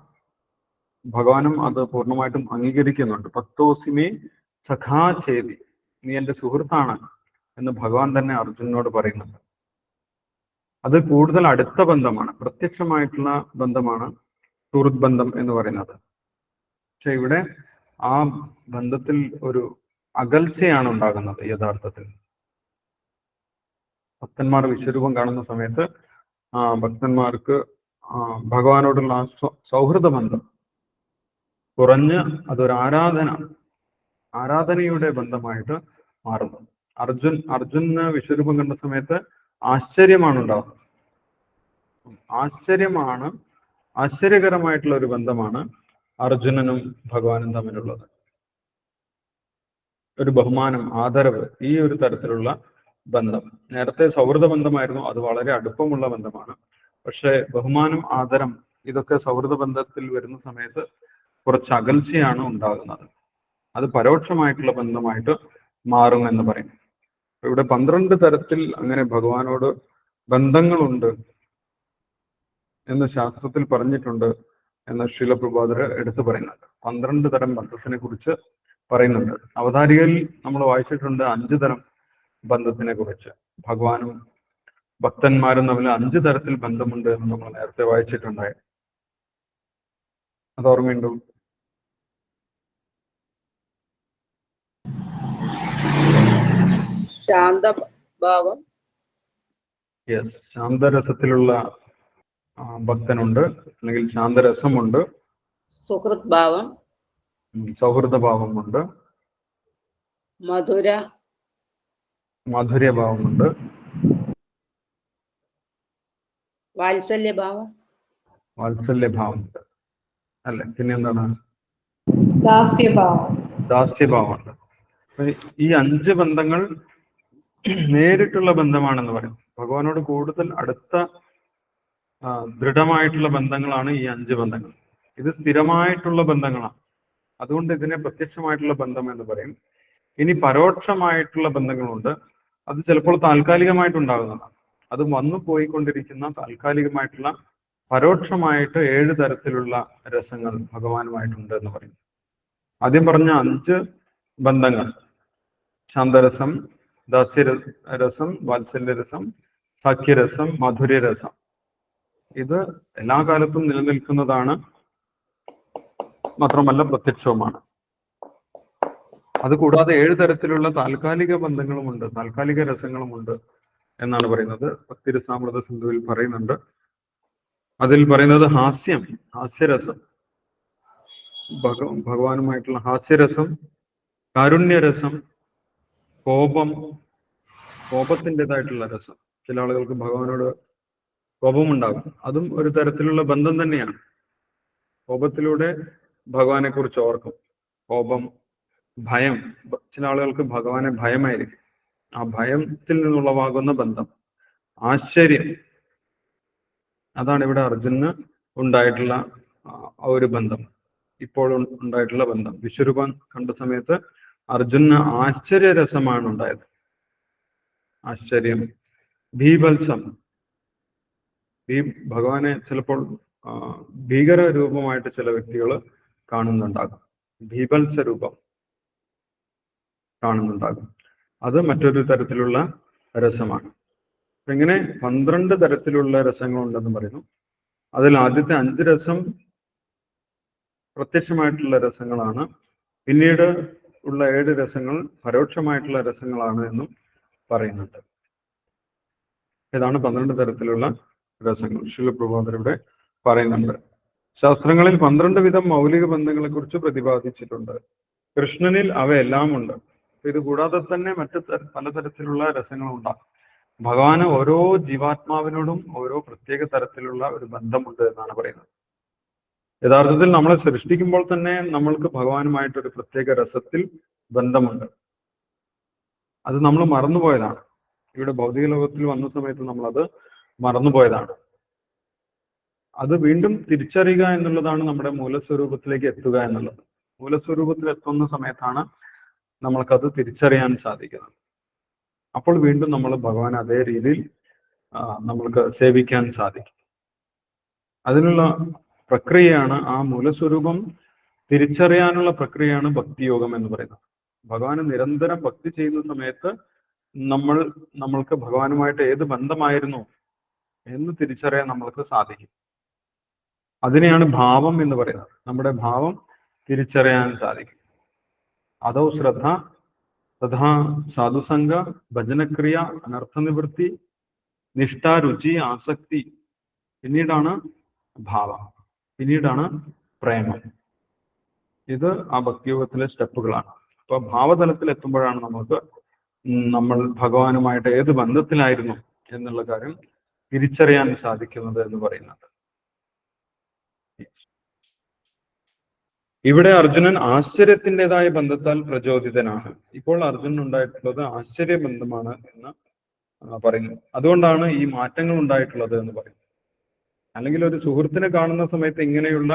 ഭഗവാനും അത് പൂർണ്ണമായിട്ടും അംഗീകരിക്കുന്നുണ്ട്. ഭക്തോസിമേ സഖാ ചേതി, നീ എൻ്റെ സുഹൃത്താണ് എന്ന് ഭഗവാൻ തന്നെ അർജുനനോട് പറയുന്നുണ്ട്. അത് കൂടുതൽ അടുത്ത ബന്ധമാണ്, പ്രത്യക്ഷമായിട്ടുള്ള ബന്ധമാണ് സുഹൃത്ത് ബന്ധം എന്ന് പറയുന്നത്. പക്ഷെ ഇവിടെ ആ ബന്ധത്തിൽ ഒരു അകൽച്ചയാണ് ഉണ്ടാകുന്നത്. യഥാർത്ഥത്തിൽ ഭക്തന്മാർ വിശ്വരൂപം കാണുന്ന സമയത്ത് ഭക്തന്മാർക്ക് ഭഗവാനോടുള്ള സൗഹൃദ ബന്ധം കുറഞ്ഞ് അതൊരു ആരാധനയുടെ ബന്ധമായിട്ട് മാറുന്നു. അർജുന് വിശ്വരൂപം കണ്ട സമയത്ത് ആശ്ചര്യമാണ് ഉണ്ടാകുന്നത്. ആശ്ചര്യകരമായിട്ടുള്ള ഒരു ബന്ധമാണ് അർജുനനും ഭഗവാനും തമ്മിലുള്ളത്. ഒരു ബഹുമാനം, ആദരവ്, ഈ ഒരു തരത്തിലുള്ള ബന്ധം. നേരത്തെ സൗഹൃദ ബന്ധമായിരുന്നു, അത് വളരെ അടുപ്പമുള്ള ബന്ധമാണ്. പക്ഷെ ബഹുമാനം, ആദരം, ഇതൊക്കെ സൗഹൃദ ബന്ധത്തിൽ വരുന്ന സമയത്ത് കുറച്ച് അകൽച്ചയാണ് ഉണ്ടാകുന്നത്. അത് പരോക്ഷമായിട്ടുള്ള ബന്ധമായിട്ട് മാറും എന്ന് പറയും. ഇവിടെ 12 തരത്തിൽ അങ്ങനെ ഭഗവാനോട് ബന്ധങ്ങളുണ്ട് എന്ന് ശാസ്ത്രത്തിൽ പറഞ്ഞിട്ടുണ്ട് എന്ന് ശ്രീല പ്രഭുപാദർ എടുത്തു പറയുന്നുണ്ട്. 12 തരം ബന്ധത്തിനെ കുറിച്ച് പറയുന്നുണ്ട്. അവതാരികയിൽ നമ്മൾ വായിച്ചിട്ടുണ്ട് 5 തരം ബന്ധത്തിനെ കുറിച്ച്. ഭഗവാനും ഭക്തന്മാരും തമ്മിൽ 5 തരത്തിൽ ബന്ധമുണ്ട് എന്ന് നമ്മൾ നേരത്തെ വായിച്ചിട്ടുണ്ടായി. അത് ഓർമ്മയുണ്ടോ? ശാന്തഭാവം, യെസ്, ശാന്തരസത്തിലുള്ള ഭക്തനുണ്ട്, അല്ലെങ്കിൽ ശാന്തരസമുണ്ട്. സുഹൃത് ഭാവം, സൗഹൃദഭാവമുണ്ട്, മാധുര്യഭാവമുണ്ട്, വാത്സല്യഭാവമുണ്ട് അല്ലെ? പിന്നെ എന്താണ്? ദാസ്യഭാവമുണ്ട്. ഈ 5 ബന്ധങ്ങൾ നേരിട്ടുള്ള ബന്ധമാണെന്ന് പറയും. ഭഗവാനോട് കൂടുതൽ അടുത്ത ദൃഢമായിട്ടുള്ള ബന്ധങ്ങളാണ് ഈ 5 ബന്ധങ്ങൾ. ഇത് സ്ഥിരമായിട്ടുള്ള ബന്ധങ്ങളാണ്. അതുകൊണ്ട് ഇതിനെ പ്രത്യക്ഷമായിട്ടുള്ള ബന്ധം എന്ന് പറയും. ഇനി പരോക്ഷമായിട്ടുള്ള ബന്ധങ്ങളുണ്ട്. അത് ചിലപ്പോൾ താൽക്കാലികമായിട്ടുണ്ടാകുന്നതാണ്. അത് വന്നു പോയിക്കൊണ്ടിരിക്കുന്ന താൽക്കാലികമായിട്ടുള്ള പരോക്ഷമായിട്ട് 7 തരത്തിലുള്ള രസങ്ങൾ ഭഗവാനുമായിട്ടുണ്ട് എന്ന് പറയും. ആദ്യം പറഞ്ഞ 5 ബന്ധങ്ങൾ, ശാന്തരസം, ദാസ്യരസം, വാത്സല്യരസം, സാഖ്യരസം, മാധുര്യരസം, ഇത് എല്ലാ കാലത്തും നിലനിൽക്കുന്നതാണ്, മാത്രമല്ല പ്രത്യക്ഷവുമാണ്. അതുകൂടാതെ 7 തരത്തിലുള്ള താൽക്കാലിക ബന്ധങ്ങളുമുണ്ട്, താൽക്കാലിക രസങ്ങളുമുണ്ട് എന്നാണ് പറയുന്നത്. ഭക്തിരസാമൃത സിന്ധുവിൽ പറയുന്നുണ്ട്. അതിൽ പറയുന്നത് ഹാസ്യരസം, ഭഗവാനുമായിട്ടുള്ള ഹാസ്യരസം, കാരുണ്യരസം, കോപത്തിൻ്റെതായിട്ടുള്ള രസം. ചില ആളുകൾക്ക് ഭഗവാനോട് കോപമുണ്ടാകും. അതും ഒരു തരത്തിലുള്ള ബന്ധം തന്നെയാണ്. കോപത്തിലൂടെ ഭഗവാനെ കുറിച്ച് ഓർക്കും. കോപം, ഭയം, ചില ആളുകൾക്ക് ഭഗവാനെ ഭയമായിരിക്കും. ആ ഭയത്തിൽ നിന്നുളവാകുന്ന ബന്ധം, ആശ്ചര്യം, അതാണ് ഇവിടെ അർജുനന് ഉണ്ടായിട്ടുള്ള ഒരു ബന്ധം. ഇപ്പോൾ ഉണ്ടായിട്ടുള്ള ബന്ധം. വിശ്വരൂപം കണ്ട സമയത്ത് അർജുനന് ആശ്ചര്യരസമാണ് ഉണ്ടായത്. ആശ്ചര്യം, ഭീഭത്സം. ഭഗവാനെ ചിലപ്പോൾ ഭീകര രൂപമായിട്ട് ചില വ്യക്തികൾ കാണുന്നുണ്ടാകും. ഭീഭത്സ രൂപം കാണുന്നുണ്ടാകും. അത് മറ്റൊരു തരത്തിലുള്ള രസമാണ്. ഇങ്ങനെ 12 തരത്തിലുള്ള രസങ്ങളുണ്ടെന്ന് പറയുന്നു. അതിൽ ആദ്യത്തെ 5 രസം പ്രത്യക്ഷമായിട്ടുള്ള രസങ്ങളാണ്. പിന്നീട് ഉള്ള 7 രസങ്ങൾ പരോക്ഷമായിട്ടുള്ള രസങ്ങളാണ് എന്നും പറയുന്നുണ്ട്. ഇതാണ് 12 തരത്തിലുള്ള രസങ്ങൾ ശീല പ്രഭുപാദർ ഇവിടെ പറയുന്നുണ്ട്. ശാസ്ത്രങ്ങളിൽ 12 വിധം മൗലിക ബന്ധങ്ങളെ കുറിച്ച് പ്രതിപാദിച്ചിട്ടുണ്ട്. കൃഷ്ണനിൽ അവയെല്ലാം ഉണ്ട്. ഇത് കൂടാതെ തന്നെ മറ്റു പലതരത്തിലുള്ള രസങ്ങളുണ്ടാകും. ഭഗവാന് ഓരോ ജീവാത്മാവിനോടും ഓരോ പ്രത്യേക തരത്തിലുള്ള ഒരു ബന്ധമുണ്ട് എന്നാണ് പറയുന്നത്. യഥാർത്ഥത്തിൽ നമ്മളെ സൃഷ്ടിക്കുമ്പോൾ തന്നെ നമ്മൾക്ക് ഭഗവാനുമായിട്ടൊരു പ്രത്യേക രസത്തിൽ ബന്ധമുണ്ട്. അത് നമ്മൾ മറന്നുപോയതാണ്. ഇവിടെ ഭൗതിക ലോകത്തിൽ വന്ന സമയത്ത് നമ്മളത് മറന്നുപോയതാണ്. അത് വീണ്ടും തിരിച്ചറിയുക എന്നുള്ളതാണ് നമ്മുടെ മൂലസ്വരൂപത്തിലേക്ക് എത്തുക എന്നുള്ളത്. മൂലസ്വരൂപത്തിൽ എത്തുന്ന സമയത്താണ് നമ്മൾക്കത് തിരിച്ചറിയാൻ സാധിക്കുന്നത്. അപ്പോൾ വീണ്ടും നമ്മൾ ഭഗവാൻ അതേ രീതിയിൽ നമ്മൾക്ക് സേവിക്കാൻ സാധിക്കും. അതിനുള്ള പ്രക്രിയയാണ്, ആ മൂലസ്വരൂപം തിരിച്ചറിയാനുള്ള പ്രക്രിയയാണ് ഭക്തിയോഗം എന്ന് പറയുന്നത്. ഭഗവാന് നിരന്തരം ഭക്തി ചെയ്യുന്ന സമയത്ത് നമ്മൾക്ക് ഭഗവാനുമായിട്ട് ഏത് ബന്ധമായിരുന്നു എന്ന് തിരിച്ചറിയാൻ നമ്മൾക്ക് സാധിക്കും. അതിനെയാണ് ഭാവം എന്ന് പറയുന്നത്. നമ്മുടെ ഭാവം തിരിച്ചറിയാൻ സാധിക്കും. അതോ ശ്രദ്ധ, തഥാ സാധുസംഗ, ഭജനക്രിയ, അനർത്ഥനിവൃത്തി, നിഷ്ഠ, രുചി, ആസക്തി, പിന്നീടാണ് ഭാവം, പിന്നീടാണ് പ്രേമം. ഇത് ആ ഭക്തിയോഗത്തിലെ സ്റ്റെപ്പുകളാണ്. അപ്പൊ ഭാവതലത്തിൽ എത്തുമ്പോഴാണ് നമ്മൾ ഭഗവാനുമായിട്ട് ഏത് ബന്ധത്തിലായിരുന്നു എന്നുള്ള കാര്യം തിരിച്ചറിയാൻ സാധിക്കുന്നത് എന്ന് പറയുന്നത്. ഇവിടെ അർജുനൻ ആശ്ചര്യത്തിൻ്റെതായ ബന്ധത്താൽ പ്രചോദിതനാണ്. ഇപ്പോൾ അർജുനൻ ഉണ്ടായിട്ടുള്ളത് ആശ്ചര്യബന്ധമാണ് എന്ന് പറയുന്നു. അതുകൊണ്ടാണ് ഈ മാറ്റങ്ങൾ ഉണ്ടായിട്ടുള്ളത് എന്ന് പറയുന്നു. അല്ലെങ്കിൽ ഒരു സുഹൃത്തിനെ കാണുന്ന സമയത്ത് ഇങ്ങനെയുള്ള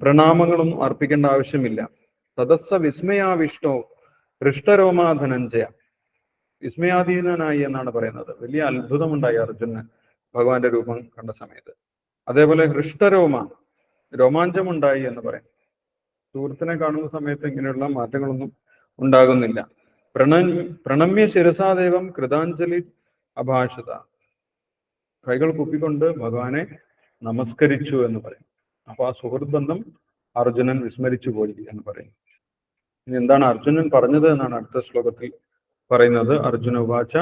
പ്രണാമങ്ങളൊന്നും അർപ്പിക്കേണ്ട ആവശ്യമില്ല. തദസ്സ വിസ്മയാവിഷ്ടോ ഹൃഷ്ടരോമാ ധനഞ്ജയ. വിസ്മയാധീനനായി എന്നാണ് പറയുന്നത്. വലിയ അത്ഭുതമുണ്ടായി അർജുനന് ഭഗവാന്റെ രൂപം കണ്ട സമയത്ത്. അതേപോലെ ഹൃഷ്ടരോമ, രോമാഞ്ചമുണ്ടായി എന്ന് പറയും. സുഹൃത്തിനെ കാണുന്ന സമയത്ത് ഇങ്ങനെയുള്ള മാറ്റങ്ങളൊന്നും ഉണ്ടാകുന്നില്ല. പ്രണമ്യ ശിരസാദേവം കൃതാഞ്ജലി അഭാഷത. കൈകൾ കുപ്പിക്കൊണ്ട് ഭഗവാനെ നമസ്കരിച്ചു എന്ന് പറയും. അപ്പൊ ആ സുഹൃത്ത് ബന്ധം അർജുനൻ വിസ്മരിച്ചു പോയി എന്ന് പറയും. ഇനി എന്താണ് അർജുനൻ പറഞ്ഞത് എന്നാണ് അടുത്ത ശ്ലോകത്തിൽ പറയുന്നത്. അർജുന ഉവാച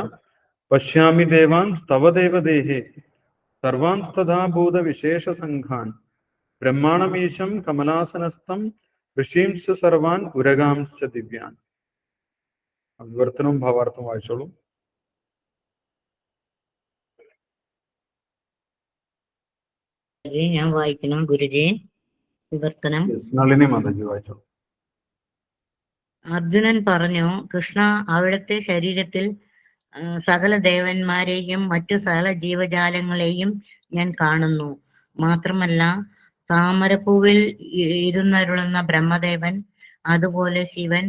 പശ്യാമി ദേവാൻ സ്തവദേവ ദേഹേ സർവാൻ തഥാഭൂത വിശേഷ സംഘാൻ ബ്രഹ്മാണമീശം കമലാസനസ്ഥം ഋഷീംശ സർവാൻ ഉരഗാംശ ദിവ്യാൻ. വിവർത്തനവും ഭാവാർത്ഥവും വായിച്ചോളൂ. ഞാൻ വായിക്കണം ഗുരുജി. വിവർത്തനം നളിനി മാതാജി വായിച്ചോളൂ. അർജുനൻ പറഞ്ഞു, കൃഷ്ണ, അവിടുത്തെ ശരീരത്തിൽ സകല ദേവന്മാരെയും മറ്റു സകല ജീവജാലങ്ങളെയും ഞാൻ കാണുന്നു. മാത്രമല്ല താമരപ്പൂവിൽ ഇരുന്നരുളുന്ന ബ്രഹ്മദേവൻ, അതുപോലെ ശിവൻ,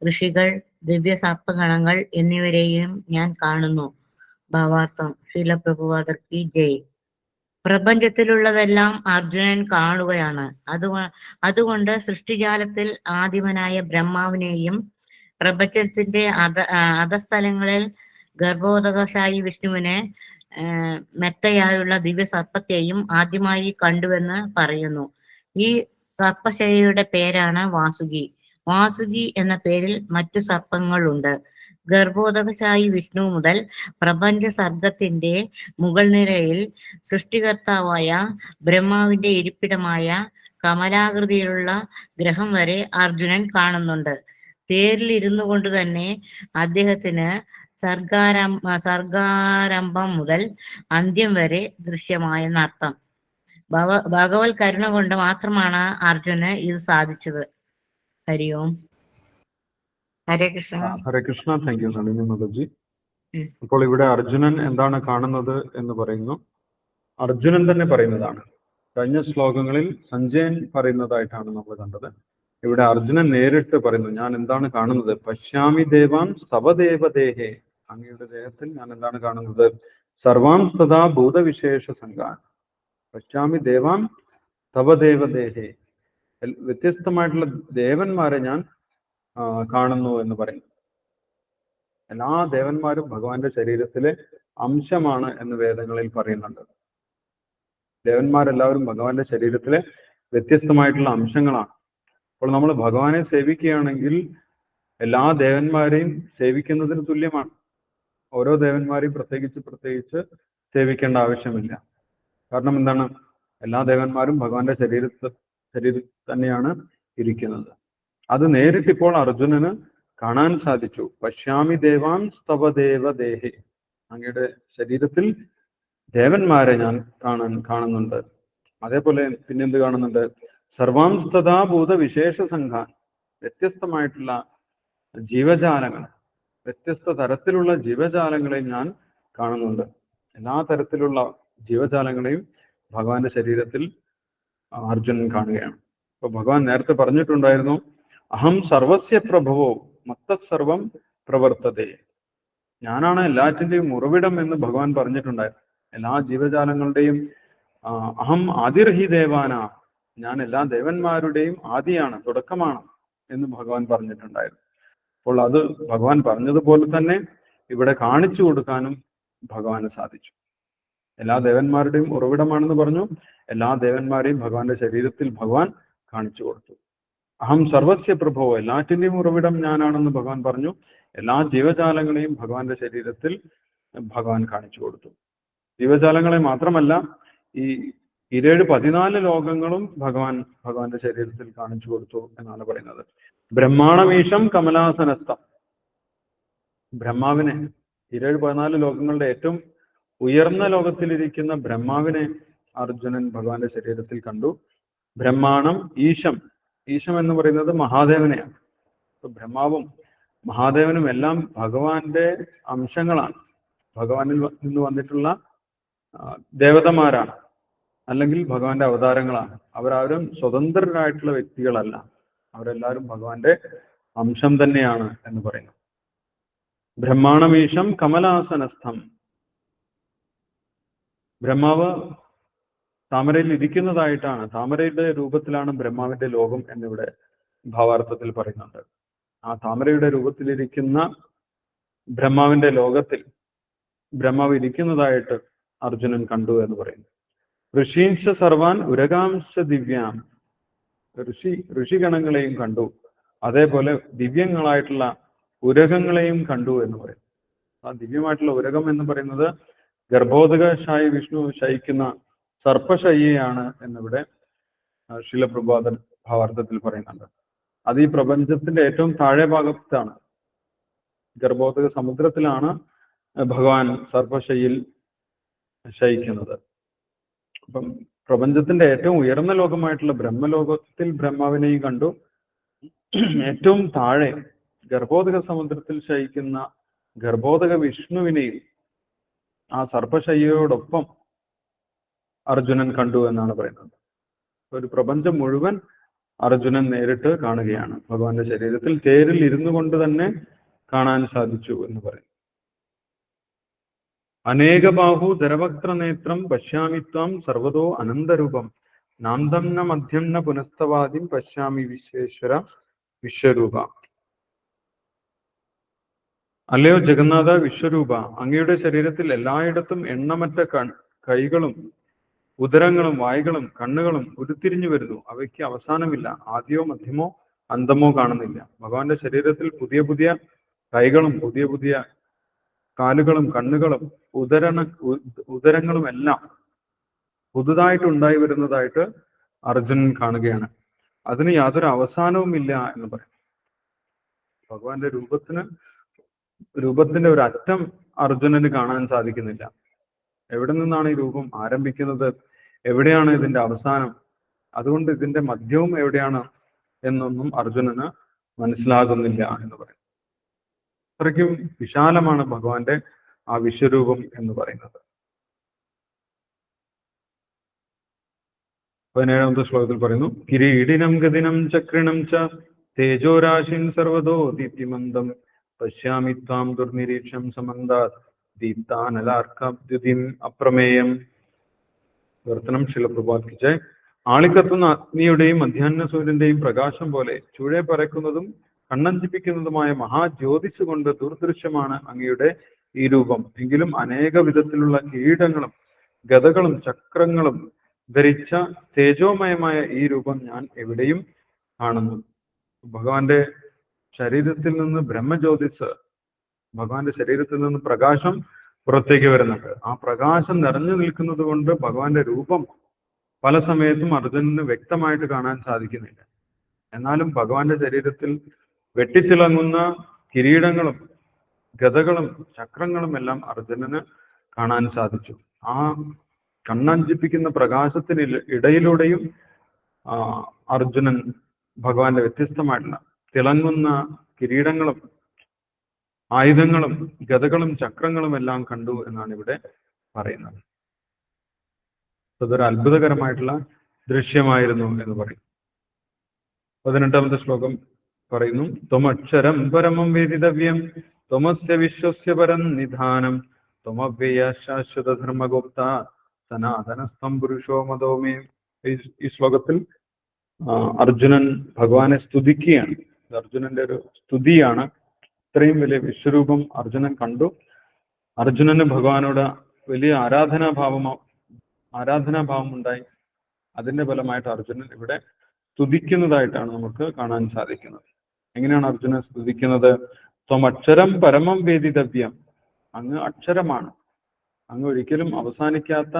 ഋഷികൾ, ദിവ്യ സർപ്പഗണങ്ങൾ എന്നിവരെയും ഞാൻ കാണുന്നു. ഭാവാർത്ഥം. ശ്രീല പ്രഭുപാദർ കി ജയ്. പ്രപഞ്ചത്തിലുള്ളതെല്ലാം അർജുനൻ കാണുകയാണ്. അതുകൊണ്ട് സൃഷ്ടിജാലത്തിൽ ആദിമനായ ബ്രഹ്മാവിനെയും പ്രപഞ്ചത്തിന്റെ അധസ്ഥലങ്ങളിൽ ഗർഭോദകശായി വിഷ്ണുവിനെ മെത്തയായുള്ള ദിവ്യ സർപ്പത്തെയും ആദ്യമായി കണ്ടുവെന്ന് പറയുന്നു. ഈ സർപ്പശൈലിയുടെ പേരാണ് വാസുകി. വാസുകി എന്ന പേരിൽ മറ്റു സർപ്പങ്ങളുണ്ട്. ഗർഭോദകശായി വിഷ്ണു മുതൽ പ്രപഞ്ച സർഗത്തിന്റെ മുകൾ നിരയിൽ സൃഷ്ടികർത്താവായ ബ്രഹ്മാവിന്റെ ഇരിപ്പിടമായ കമലാകൃതിയിലുള്ള ഗ്രഹം വരെ അർജുനൻ കാണുന്നുണ്ട്. തേരിൽ ഇരുന്നു കൊണ്ട് തന്നെ അദ്ദേഹത്തിന് സർഗാരംഭം മുതൽ അന്ത്യം വരെ ദൃശ്യമായെന്നർത്ഥം. ഭഗവത് കരുണ കൊണ്ട് മാത്രമാണ് അർജുന് ഇത് സാധിച്ചത്. ഹരി ഓം. ഹരേ കൃഷ്ണ. ഹരേ കൃഷ്ണ. Thank you Nalini Mataji. അപ്പോൾ ഇവിടെ അർജുനൻ എന്താണ് കാണുന്നത് എന്ന് പറയുന്നു. അർജുനൻ തന്നെ പറയുന്നതാണ്. കഴിഞ്ഞ ശ്ലോകങ്ങളിൽ സഞ്ജയൻ പറയുന്നതായിട്ടാണ് നമ്മൾ കണ്ടത്. ഇവിടെ അർജുനൻ നേരിട്ട് പറയുന്നു, ഞാൻ എന്താണ് കാണുന്നത്? പശ്യാമി ദേവാൻ സ്തവദേവദേഹേ, അങ്ങയുടെ ദേഹത്തിൽ ഞാൻ എന്താണ് കാണുന്നത്? സർവാം തഥാ ഭൂതവിശേഷ സംഘാൻ പശ്യാമി ദേവാൻ തവദേവദേഹേ, വ്യത്യസ്തമായിട്ടുള്ള ദേവന്മാരെ ഞാൻ കാണുന്നു എന്ന് പറയുന്നു. എല്ലാ ദേവന്മാരും ഭഗവാന്റെ ശരീരത്തിലെ അംശമാണ് എന്ന് വേദങ്ങളിൽ പറയുന്നുണ്ട്. ദേവന്മാരെല്ലാവരും ഭഗവാന്റെ ശരീരത്തിലെ വ്യത്യസ്തമായിട്ടുള്ള അംശങ്ങളാണ്. അപ്പോൾ നമ്മൾ ഭഗവാനെ സേവിക്കുകയാണെങ്കിൽ എല്ലാ ദേവന്മാരെയും സേവിക്കുന്നതിന് തുല്യമാണ്. ഓരോ ദേവന്മാരെയും പ്രത്യേകിച്ച് സേവിക്കേണ്ട ആവശ്യമില്ല. കാരണം എന്താണ്? എല്ലാ ദേവന്മാരും ഭഗവാന്റെ ശരീരത്തിൽ തന്നെയാണ് ഇരിക്കുന്നത്. അത് നേരിട്ടിപ്പോൾ അർജുനന് കാണാൻ സാധിച്ചു. പശ്യാമി ദേവാൻ സ്തവദേവദേഹേ, അങ്ങയുടെ ശരീരത്തിൽ ദേവന്മാരെ ഞാൻ കാണുന്നുണ്ട്. അതേപോലെ പിന്നെന്ത് കാണുന്നുണ്ട്? സർവാംസ്തഥാ ഭൂതവിശേഷ സംഘാൻ, വ്യത്യസ്തമായിട്ടുള്ള ജീവജാലങ്ങൾ, വ്യത്യസ്ത തരത്തിലുള്ള ജീവജാലങ്ങളെ ഞാൻ കാണുന്നുണ്ട്. എല്ലാ തരത്തിലുള്ള ജീവജാലങ്ങളെയും ഭഗവാന്റെ ശരീരത്തിൽ അർജുനൻ കാണുകയാണ്. അപ്പൊ ഭഗവാൻ നേരത്തെ പറഞ്ഞിട്ടുണ്ടായിരുന്നു, അഹം സർവസ്യ പ്രഭവോ മത്തസർവം പ്രവർത്തതേ, ഞാനാണ് എല്ലാറ്റിന്റെയും ഉറവിടം എന്ന് ഭഗവാൻ പറഞ്ഞിട്ടുണ്ടായിരുന്നു. എല്ലാ ജീവജാലങ്ങളുടെയും അഹം ആദിർഹി ദേവാന, ഞാൻ എല്ലാ ദേവന്മാരുടെയും ആദിയാണ്, തുടക്കമാണ് എന്ന് ഭഗവാൻ പറഞ്ഞിട്ടുണ്ടായിരുന്നു. അപ്പോൾ അത് ഭഗവാൻ പറഞ്ഞതുപോലെ തന്നെ ഇവിടെ കാണിച്ചു കൊടുക്കാനും ഭഗവാന് സാധിച്ചു. എല്ലാ ദേവന്മാരുടെയും ഉറവിടമാണെന്ന് പറഞ്ഞു. എല്ലാ ദേവന്മാരെയും ഭഗവാന്റെ ശരീരത്തിൽ ഭഗവാൻ കാണിച്ചു കൊടുത്തു. അഹം സർവസ്യ പ്രഭോ, എല്ലാറ്റിന്റെയും ഉറവിടം ഞാനാണെന്ന് ഭഗവാൻ പറഞ്ഞു. എല്ലാ ജീവജാലങ്ങളെയും ഭഗവാന്റെ ശരീരത്തിൽ ഭഗവാൻ കാണിച്ചു കൊടുത്തു. ജീവജാലങ്ങളെ മാത്രമല്ല, ഈ 14 ലോകങ്ങളും ഭഗവാന്റെ ശരീരത്തിൽ കാണിച്ചു കൊടുത്തു എന്നാണ് പറയുന്നത്. ബ്രഹ്മാണമീശം കമലാസനസ്ഥം, ബ്രഹ്മാവിനെ, 14 ലോകങ്ങളുടെ ഏറ്റവും ഉയർന്ന ലോകത്തിലിരിക്കുന്ന ബ്രഹ്മാവിനെ അർജുനൻ ഭഗവാന്റെ ശരീരത്തിൽ കണ്ടു. ബ്രഹ്മാണം ഈശം, ഈശം എന്ന് പറയുന്നത് മഹാദേവനെയാണ്. അപ്പൊ ബ്രഹ്മാവും മഹാദേവനും എല്ലാം ഭഗവാന്റെ അംശങ്ങളാണ്, ഭഗവാനിൽ നിന്ന് വന്നിട്ടുള്ള ദേവതമാരാണ്, അല്ലെങ്കിൽ ഭഗവാന്റെ അവതാരങ്ങളാണ്. അവരാരും സ്വതന്ത്രരായിട്ടുള്ള വ്യക്തികളല്ല, അവരെല്ലാവരും ഭഗവാന്റെ അംശം തന്നെയാണ് എന്ന് പറയുന്നു. ബ്രഹ്മാണമീശം കമലാസനസ്ഥം, ബ്രഹ്മാവ് താമരയിൽ ഇരിക്കുന്നതായിട്ടാണ്, താമരയുടെ രൂപത്തിലാണ് ബ്രഹ്മാവിന്റെ ലോകം എന്നിവിടെ ഭാവാർത്ഥത്തിൽ പറയുന്നുണ്ട്. ആ താമരയുടെ രൂപത്തിലിരിക്കുന്ന ബ്രഹ്മാവിന്റെ ലോകത്തിൽ ബ്രഹ്മാവ് ഇരിക്കുന്നതായിട്ട് അർജുനൻ കണ്ടു എന്ന് പറയുന്നു. ഋഷീംശ സർവാൻ ഉരകാംശ ദിവ്യാം, ഋഷിഗണങ്ങളെയും കണ്ടു. അതേപോലെ ദിവ്യങ്ങളായിട്ടുള്ള ഉരകങ്ങളെയും കണ്ടു എന്ന് പറയും. ആ ദിവ്യമായിട്ടുള്ള ഉരകം എന്ന് പറയുന്നത് ഗർഭോദകശായി വിഷ്ണു ശയിക്കുന്ന സർപ്പശയ്യയാണ് എന്നിവിടെ ശിലപ്രഭാതൻ ഭാവാർത്ഥത്തിൽ പറയുന്നുണ്ട്. അത് ഈ പ്രപഞ്ചത്തിന്റെ ഏറ്റവും താഴെ ഭാഗത്താണ്, ഗർഭോദക സമുദ്രത്തിലാണ് ഭഗവാൻ സർപ്പശയ്യയിൽ ശയിക്കുന്നത്. അപ്പം പ്രപഞ്ചത്തിന്റെ ഏറ്റവും ഉയർന്ന ലോകമായിട്ടുള്ള ബ്രഹ്മലോകത്തിൽ ബ്രഹ്മാവിനെയും കണ്ടു. ഏറ്റവും താഴെ ഗർഭോദക സമുദ്രത്തിൽ ശയിക്കുന്ന ഗർഭോദക വിഷ്ണുവിനെയും ആ സർപ്പശയ്യയോടൊപ്പം അർജുനൻ കണ്ടു എന്നാണ് പറയുന്നത്. ഒരു പ്രപഞ്ചം മുഴുവൻ അർജുനൻ നേരിട്ട് കാണുകയാണ്. ഭഗവാന്റെ ശരീരത്തിൽ തേരിൽ ഇരുന്നു കൊണ്ട് തന്നെ കാണാൻ സാധിച്ചു എന്ന് പറയും. അനേകബാഹു ധരവക്ത്രനേത്രം പശ്യാമിത്വം സർവതോ അനന്തരൂപം നാന്തം ന മധ്യം ന പുനസ്തവാദിം പശ്യാമി വിശ്വേശ്വര വിശ്വരൂപ. അല്ലയോ ജഗന്നാഥ വിശ്വരൂപ, അങ്ങയുടെ ശരീരത്തിൽ എല്ലായിടത്തും എണ്ണമറ്റ കൈകളും ഉദരങ്ങളും വായുകളും കണ്ണുകളും ഉരുത്തിരിഞ്ഞു വരുന്നു. അവയ്ക്ക് അവസാനമില്ല, ആദ്യമോ മധ്യമോ അന്തമോ കാണുന്നില്ല. ഭഗവാന്റെ ശരീരത്തിൽ പുതിയ പുതിയ കൈകളും പുതിയ പുതിയ കാലുകളും കണ്ണുകളും ഉദരങ്ങളും എല്ലാം പുതുതായിട്ട് ഉണ്ടായി വരുന്നതായിട്ട് അർജുനൻ കാണുകയാണ്. അതിന് യാതൊരു അവസാനവുമില്ല എന്ന് പറയും. ഭഗവാന്റെ രൂപത്തിന്റെ ഒരു അറ്റം അർജുനന് കാണാൻ സാധിക്കുന്നില്ല. എവിടെ നിന്നാണ് ഈ രൂപം ആരംഭിക്കുന്നത്, എവിടെയാണ് ഇതിന്റെ അവസാനം, അതുകൊണ്ട് ഇതിന്റെ മധ്യവും എവിടെയാണ് എന്നൊന്നും അർജുനന് മനസ്സിലാകുന്നില്ല എന്ന് പറയും. അത്രയ്ക്കും വിശാലമാണ് ഭഗവാന്റെ ആ വിശ്വരൂപം എന്ന് പറയുന്നത്. 17ാമത്തെ ശ്ലോകത്തിൽ പറയുന്നു, കിരീടിനം ഗതിനം ചക്രിണം ച തേജോരാശിൻ സർവതോ ദീപ്തിമന്ദം പശ്യാമി ത്വാം ദുർനിരീക്ഷം സമന്താത് ദീപ്താനലാർക്കാബ്ദ്യുതിം അപ്രമേയം. വിവർത്തനം ശ്രീല പ്രഭാത് കി ജയ്. ആളിക്കത്തുന്ന അഗ്നിയുടെയും മധ്യാഹ്ന സൂര്യന്റെയും പ്രകാശം പോലെ ചുഴെ പരക്കുന്നതും കണ്ണഞ്ചിപ്പിക്കുന്നതുമായ മഹാജ്യോതിസ് കൊണ്ട് ദുർദൃശ്യമാണ് അങ്ങയുടെ ഈ രൂപം. എങ്കിലും അനേക വിധത്തിലുള്ള കിരീടങ്ങളും ഗദകളും ചക്രങ്ങളും ധരിച്ച തേജോമയമായ ഈ രൂപം ഞാൻ എവിടെയും കാണുന്നു. ഭഗവാന്റെ ശരീരത്തിൽ നിന്ന് ബ്രഹ്മജ്യോതിസ്, ഭഗവാന്റെ ശരീരത്തിൽ നിന്ന് പ്രകാശം പുറത്തേക്ക് വരുന്നുണ്ട്. ആ പ്രകാശം നിറഞ്ഞു നിൽക്കുന്നത് കൊണ്ട് ഭഗവാന്റെ രൂപം പല സമയത്തും അർജുനന് വ്യക്തമായിട്ട് കാണാൻ സാധിക്കുന്നില്ല. എന്നാലും ഭഗവാന്റെ ശരീരത്തിൽ വെട്ടിത്തിളങ്ങുന്ന കിരീടങ്ങളും ഗദകളും ചക്രങ്ങളും എല്ലാം അർജുനന് കാണാൻ സാധിച്ചു. ആ കണ്ണഞ്ചിപ്പിക്കുന്ന പ്രകാശത്തിന് ഇടയിലൂടെയും അർജുനൻ ഭഗവാന്റെ വ്യത്യസ്തമായിട്ടുള്ള തിളങ്ങുന്ന കിരീടങ്ങളും ആയുധങ്ങളും ഗദകളും ചക്രങ്ങളും എല്ലാം കണ്ടു എന്നാണ് ഇവിടെ പറയുന്നത്. അതൊരു അത്ഭുതകരമായിട്ടുള്ള ദൃശ്യമായിരുന്നു എന്ന് പറയും. 18ാമത്തെ ശ്ലോകം പറയുന്നു, ത്വമക്ഷരം പരമം വേദിതവ്യം ത്വമസ്യ വിശ്വസ്യ പരം നിധാനം ത്വമവ്യയ ശാശ്വത ധർമ്മഗുപ്ത സനാതനസ്ഥം പുരുഷോ മതോമേ. ഈ ശ്ലോകത്തിൽ അർജുനൻ ഭഗവാനെ സ്തുതിക്കുകയാണ്. അർജുനന്റെ ഒരു സ്തുതിയാണ്. ഇത്രയും വലിയ വിശ്വരൂപം അർജുനൻ കണ്ടു. അർജുനന് ഭഗവാനോട് വലിയ ആരാധനാഭാവം ഉണ്ടായി. അതിന്റെ ഫലമായിട്ട് അർജുനൻ ഇവിടെ സ്തുതിക്കുന്നതായിട്ടാണ് നമുക്ക് കാണാൻ സാധിക്കുന്നത്. എങ്ങനെയാണ് അർജുനൻ സ്തുതിക്കുന്നത്? ത്വമക്ഷരം പരമം വേദിതവ്യം, അങ്ങ് അക്ഷരമാണ്, അങ്ങ് ഒരിക്കലും അവസാനിക്കാത്ത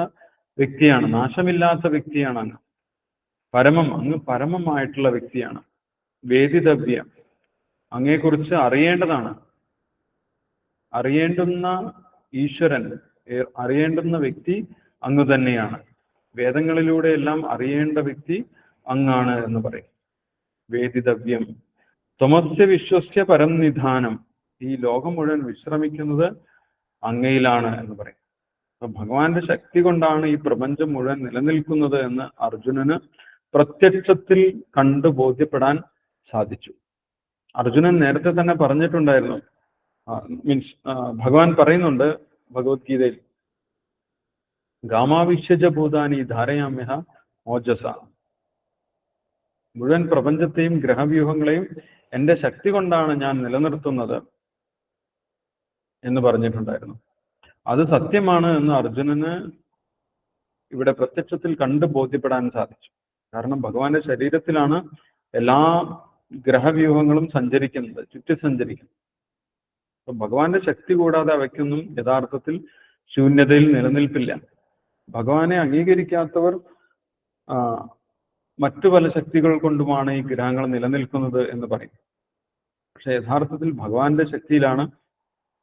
വ്യക്തിയാണ്, നാശമില്ലാത്ത വ്യക്തിയാണ് അങ്ങ്. പരമം, അങ്ങ് പരമമായിട്ടുള്ള വ്യക്തിയാണ്. വേദിതവ്യം, അങ്ങയെക്കുറിച്ച് അറിയേണ്ടതാണ്. അറിയേണ്ടുന്ന ഈശ്വരൻ, അറിയേണ്ടുന്ന വ്യക്തി അങ്ങ് തന്നെയാണ്. വേദങ്ങളിലൂടെ എല്ലാം അറിയേണ്ട വ്യക്തി അങ്ങാണ് എന്ന് പറയും. വേദിതവ്യം. ത്വമസ്യ വിശ്വസ്യ പരം നിധാനം, ഈ ലോകം മുഴുവൻ വിശ്രമിക്കുന്നത് അങ്ങയിലാണ് എന്ന് പറയും. അപ്പൊ ഭഗവാന്റെ ശക്തി കൊണ്ടാണ് ഈ പ്രപഞ്ചം മുഴുവൻ നിലനിൽക്കുന്നത് എന്ന് അർജുനന് പ്രത്യക്ഷത്തിൽ കണ്ടു ബോധ്യപ്പെടാൻ സാധിച്ചു. അർജുനൻ നേരത്തെ തന്നെ പറഞ്ഞിട്ടുണ്ടായിരുന്നു, ഭഗവാൻ പറയുന്നുണ്ട് ഭഗവത്ഗീതയിൽ, ഗാമാവിശ്യജ ഭൂതാനി ധാരയാമ്യഹ ഓജസ, മുഴുവൻ പ്രപഞ്ചത്തെയും ഗ്രഹവ്യൂഹങ്ങളെയും എന്റെ ശക്തി കൊണ്ടാണ് ഞാൻ നിലനിർത്തുന്നത് എന്ന് പറഞ്ഞിട്ടുണ്ടായിരുന്നു. അത് സത്യമാണ് എന്ന് അർജുനന് ഇവിടെ പ്രത്യക്ഷത്തിൽ കണ്ട് ബോധ്യപ്പെടാൻ സാധിച്ചു. കാരണം ഭഗവാന്റെ ശരീരത്തിലാണ് എല്ലാ ഗ്രഹവ്യൂഹങ്ങളും സഞ്ചരിക്കുന്നത്, ചുറ്റി സഞ്ചരിക്കുന്നത്. അപ്പൊ ഭഗവാന്റെ ശക്തി കൂടാതെ അവയ്ക്കൊന്നും യഥാർത്ഥത്തിൽ ശൂന്യതയിൽ നിലനിൽപ്പില്ല. ഭഗവാനെ അംഗീകരിക്കാത്തവർ മറ്റു പല ശക്തികൾ കൊണ്ടുമാണ് ഈ ഗ്രഹങ്ങൾ നിലനിൽക്കുന്നത് എന്ന് പറയും. പക്ഷെ യഥാർത്ഥത്തിൽ ഭഗവാന്റെ ശക്തിയിലാണ്